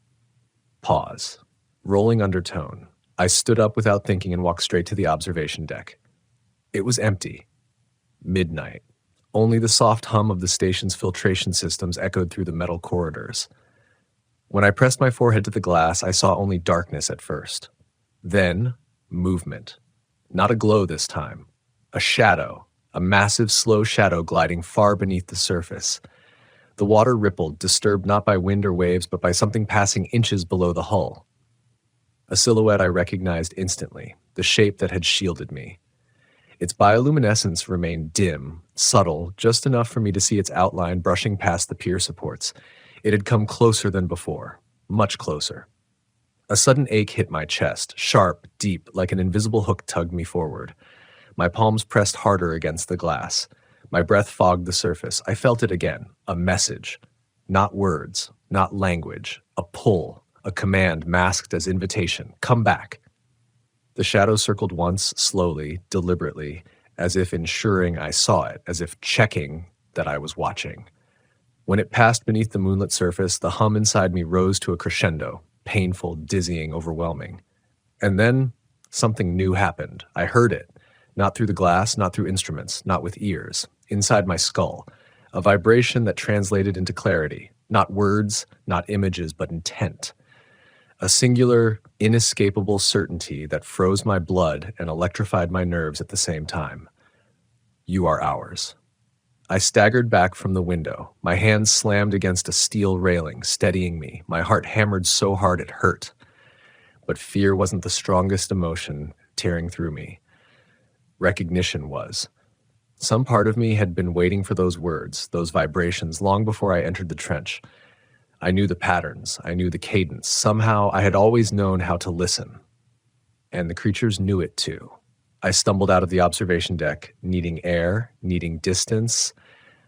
Pause. Rolling undertone. I stood up without thinking and walked straight to the observation deck. It was empty. Midnight. Only the soft hum of the station's filtration systems echoed through the metal corridors. When I pressed my forehead to the glass, I saw only darkness at first. Then, movement. Not a glow this time. A shadow. A massive, slow shadow gliding far beneath the surface. The water rippled, disturbed not by wind or waves, but by something passing inches below the hull. A silhouette I recognized instantly, the shape that had shielded me. Its bioluminescence remained dim, subtle, just enough for me to see its outline brushing past the pier supports. It had come closer than before, much closer. A sudden ache hit my chest, sharp, deep, like an invisible hook tugged me forward. My palms pressed harder against the glass. My breath fogged the surface. I felt it again, a message. Not words, not language, a pull, a command masked as invitation. Come back. The shadow circled once, slowly, deliberately, as if ensuring I saw it, as if checking that I was watching. When it passed beneath the moonlit surface, the hum inside me rose to a crescendo, painful, dizzying, overwhelming. And then something new happened. I heard it, not through the glass, not through instruments, not with ears, inside my skull, a vibration that translated into clarity, not words, not images, but intent. A singular, inescapable certainty that froze my blood and electrified my nerves at the same time. You are ours. I staggered back from the window. My hands slammed against a steel railing, steadying me. My heart hammered so hard it hurt. But fear wasn't the strongest emotion tearing through me. Recognition was. Some part of me had been waiting for those words, those vibrations, long before I entered the trench. I knew the patterns. I knew the cadence. Somehow I had always known how to listen. And the creatures knew it too. I stumbled out of the observation deck, needing air, needing distance,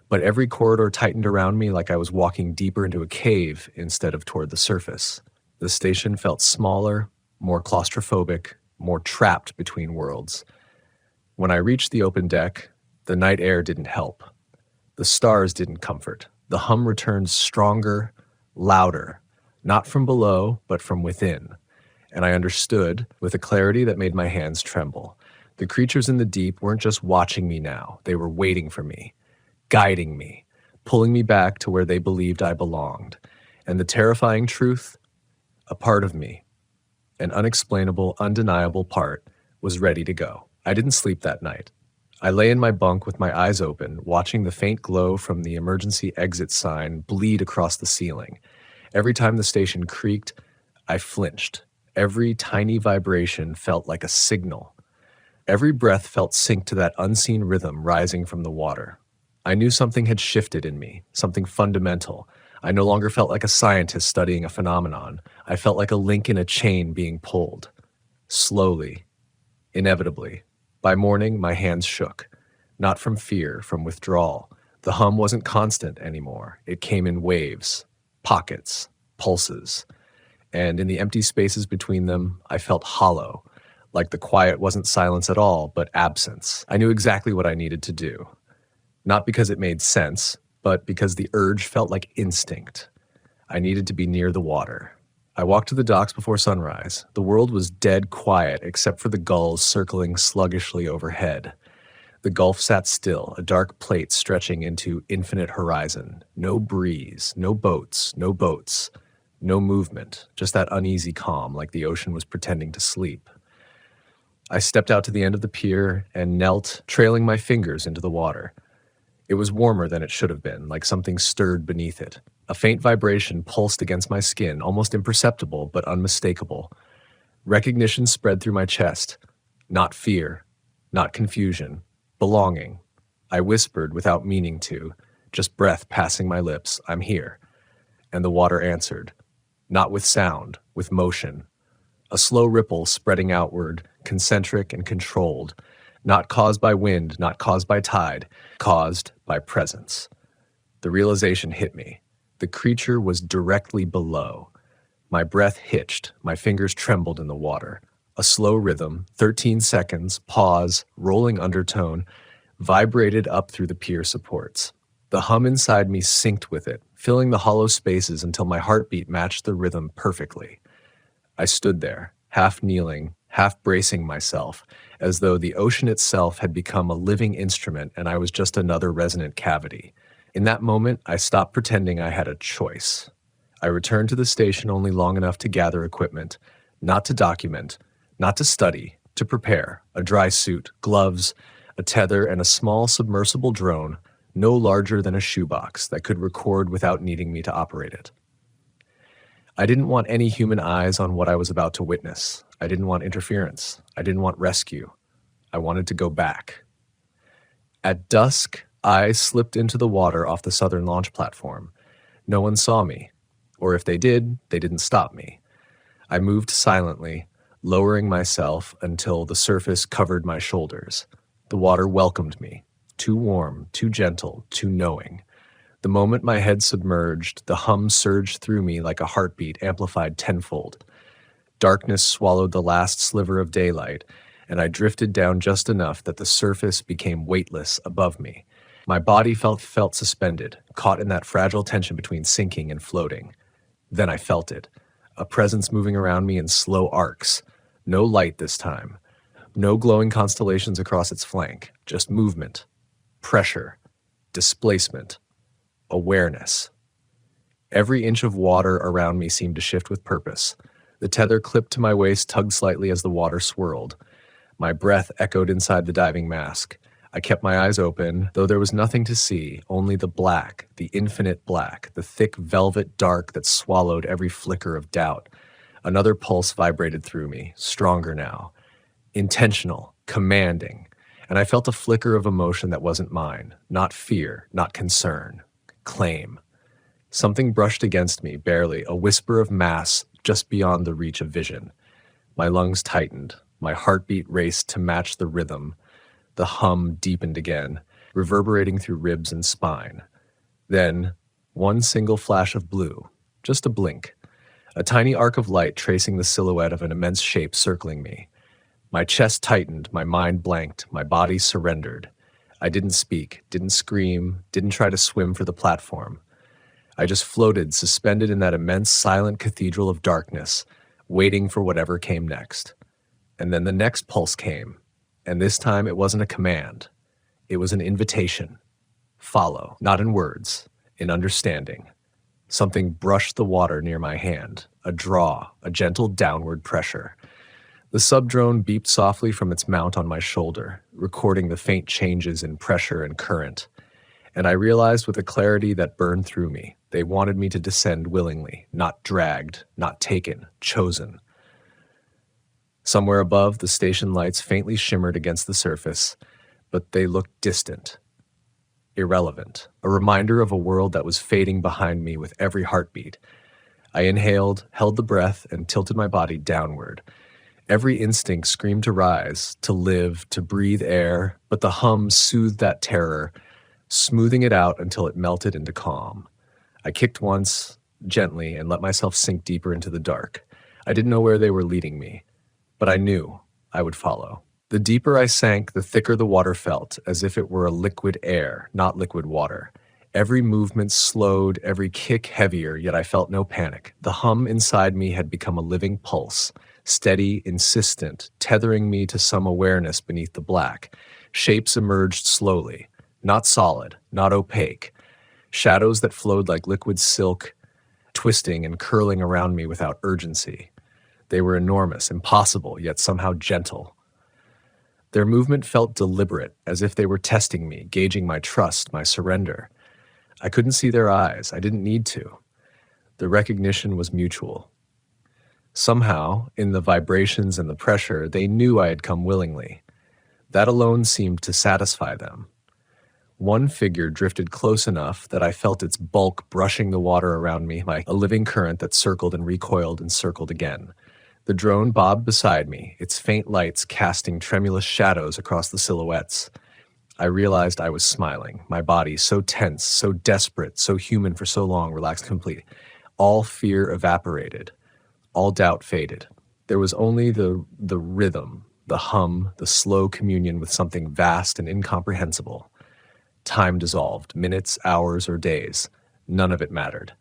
but every corridor tightened around me like I was walking deeper into a cave instead of toward the surface. The station felt smaller, more claustrophobic, more trapped between worlds. When I reached the open deck, the night air didn't help. The stars didn't comfort. The hum returned stronger, louder, not from below, but from within. And I understood with a clarity that made my hands tremble. The creatures in the deep weren't just watching me now. They were waiting for me, guiding me, pulling me back to where they believed I belonged. And the terrifying truth, a part of me, an unexplainable, undeniable part, was ready to go. I didn't sleep that night. I lay in my bunk with my eyes open, watching the faint glow from the emergency exit sign bleed across the ceiling. Every time the station creaked, I flinched. Every tiny vibration felt like a signal. Every breath felt synced to that unseen rhythm rising from the water. I knew something had shifted in me, something fundamental. I no longer felt like a scientist studying a phenomenon. I felt like a link in a chain being pulled. Slowly, inevitably. By morning, my hands shook. Not from fear, from withdrawal. The hum wasn't constant anymore. It came in waves, pockets, pulses. And in the empty spaces between them, I felt hollow. Like the quiet wasn't silence at all, but absence. I knew exactly what I needed to do. Not because it made sense, but because the urge felt like instinct. I needed to be near the water. I walked to the docks before sunrise. The world was dead quiet except for the gulls circling sluggishly overhead. The Gulf sat still, a dark plate stretching into infinite horizon. No breeze, no boats, no movement, just that uneasy calm like the ocean was pretending to sleep. I stepped out to the end of the pier and knelt, trailing my fingers into the water. It was warmer than it should have been, like something stirred beneath it. A faint vibration pulsed against my skin, almost imperceptible but unmistakable. Recognition spread through my chest. Not fear, not confusion, belonging. I whispered without meaning to, just breath passing my lips, I'm here. And the water answered. Not with sound, with motion. A slow ripple spreading outward, concentric and controlled, not caused by wind, not caused by tide, caused by presence. The realization hit me. The creature was directly below. My breath hitched, my fingers trembled in the water. A slow rhythm, 13 seconds, pause, rolling undertone, vibrated up through the pier supports. The hum inside me synced with it, filling the hollow spaces until my heartbeat matched the rhythm perfectly. I stood there, half kneeling, half bracing myself, as though the ocean itself had become a living instrument and I was just another resonant cavity. In that moment, I stopped pretending I had a choice. I returned to the station only long enough to gather equipment, not to document, not to study, to prepare, a dry suit, gloves, a tether, and a small submersible drone, no larger than a shoebox that could record without needing me to operate it. I didn't want any human eyes on what I was about to witness. I didn't want interference. I didn't want rescue. I wanted to go back. At dusk, I slipped into the water off the southern launch platform. No one saw me, or if they did, they didn't stop me. I moved silently, lowering myself until the surface covered my shoulders. The water welcomed me, too warm, too gentle, too knowing. The moment my head submerged, the hum surged through me like a heartbeat amplified tenfold. Darkness swallowed the last sliver of daylight, and I drifted down just enough that the surface became weightless above me. My body felt suspended, caught in that fragile tension between sinking and floating. Then I felt it, a presence moving around me in slow arcs. No light this time. No glowing constellations across its flank, just movement, pressure, displacement, awareness. Every inch of water around me seemed to shift with purpose. The tether clipped to my waist tugged slightly as the water swirled. My breath echoed inside the diving mask. I kept my eyes open, though there was nothing to see, only the black, the infinite black, the thick velvet dark that swallowed every flicker of doubt. Another pulse vibrated through me, stronger now. Intentional, commanding, and I felt a flicker of emotion that wasn't mine. Not fear, not concern. Claim. Something brushed against me, barely, a whisper of mass just beyond the reach of vision. My lungs tightened. My heartbeat raced to match the rhythm. The hum deepened again, reverberating through ribs and spine. Then, one single flash of blue, just a blink. A tiny arc of light tracing the silhouette of an immense shape circling me. My chest tightened, my mind blanked, my body surrendered. I didn't speak, didn't scream, didn't try to swim for the platform. I just floated, suspended in that immense silent cathedral of darkness, waiting for whatever came next. And then the next pulse came, and this time it wasn't a command. It was an invitation. Follow, not in words, in understanding. Something brushed the water near my hand, a draw, a gentle downward pressure. The sub-drone beeped softly from its mount on my shoulder, recording the faint changes in pressure and current. And I realized with a clarity that burned through me, they wanted me to descend willingly, not dragged, not taken, chosen. Somewhere above, the station lights faintly shimmered against the surface, but they looked distant, irrelevant, a reminder of a world that was fading behind me with every heartbeat. I inhaled, held the breath, and tilted my body downward. Every instinct screamed to rise, to live, to breathe air, but the hum soothed that terror, smoothing it out until it melted into calm. I kicked once, gently, and let myself sink deeper into the dark. I didn't know where they were leading me, but I knew I would follow. The deeper I sank, the thicker the water felt, as if it were a liquid air, not liquid water. Every movement slowed, every kick heavier, yet I felt no panic. The hum inside me had become a living pulse, steady, insistent, tethering me to some awareness beneath the black. Shapes emerged slowly, not solid, not opaque. Shadows that flowed like liquid silk, twisting and curling around me without urgency. They were enormous, impossible, yet somehow gentle. Their movement felt deliberate, as if they were testing me, gauging my trust, my surrender. I couldn't see their eyes. I didn't need to. The recognition was mutual. Somehow, in the vibrations and the pressure, they knew I had come willingly. That alone seemed to satisfy them. One figure drifted close enough that I felt its bulk brushing the water around me like a living current that circled and recoiled and circled again. The drone bobbed beside me, its faint lights casting tremulous shadows across the silhouettes. I realized I was smiling, my body so tense, so desperate, so human for so long, relaxed completely. All fear evaporated. All doubt faded. There was only the rhythm, the hum, the slow communion with something vast and incomprehensible. Time dissolved, minutes, hours, or days. None of it mattered.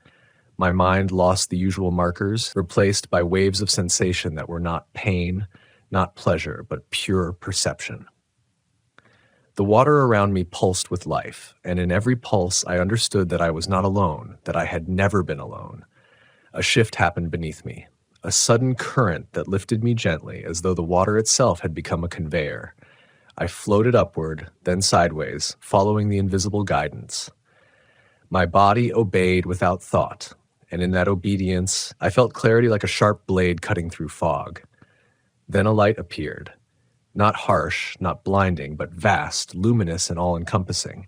My mind lost the usual markers, replaced by waves of sensation that were not pain, not pleasure, but pure perception. The water around me pulsed with life, and in every pulse I understood that I was not alone, that I had never been alone. A shift happened beneath me, a sudden current that lifted me gently, as though the water itself had become a conveyor. I floated upward, then sideways, following the invisible guidance. My body obeyed without thought, and in that obedience, I felt clarity like a sharp blade cutting through fog. Then a light appeared. Not harsh, not blinding, but vast, luminous, and all-encompassing.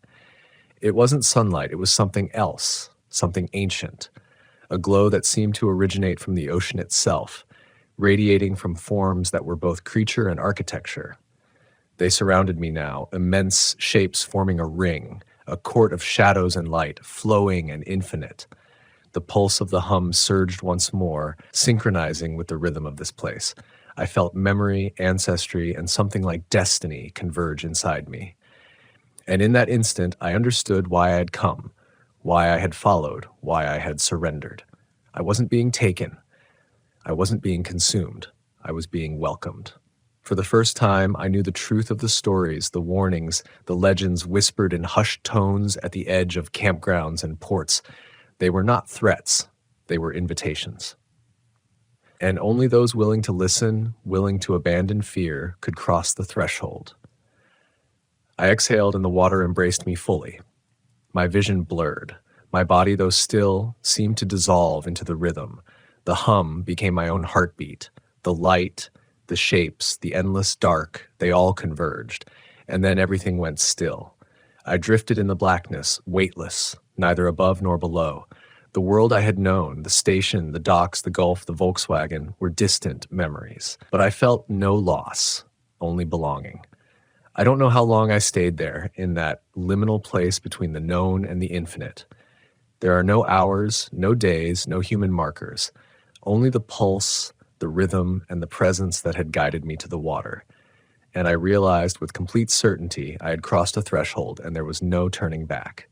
It wasn't sunlight, it was something else, something ancient, a glow that seemed to originate from the ocean itself, radiating from forms that were both creature and architecture. They surrounded me now, immense shapes forming a ring, a court of shadows and light, flowing and infinite. The pulse of the hum surged once more, synchronizing with the rhythm of this place. I felt memory, ancestry, and something like destiny converge inside me. And in that instant, I understood why I had come, why I had followed, why I had surrendered. I wasn't being taken. I wasn't being consumed. I was being welcomed. For the first time, I knew the truth of the stories, the warnings, the legends whispered in hushed tones at the edge of campgrounds and ports. They were not threats. They were invitations. And only those willing to listen, willing to abandon fear, could cross the threshold. I exhaled and the water embraced me fully. My vision blurred. My body, though still, seemed to dissolve into the rhythm. The hum became my own heartbeat. The light, the shapes, the endless dark, they all converged. And then everything went still. I drifted in the blackness, weightless, neither above nor below. The world I had known, the station, the docks, the Gulf, the Volkswagen, were distant memories. But I felt no loss, only belonging. I don't know how long I stayed there, in that liminal place between the known and the infinite. There are no hours, no days, no human markers, only the pulse, the rhythm, and the presence that had guided me to the water. And I realized with complete certainty I had crossed a threshold and there was no turning back.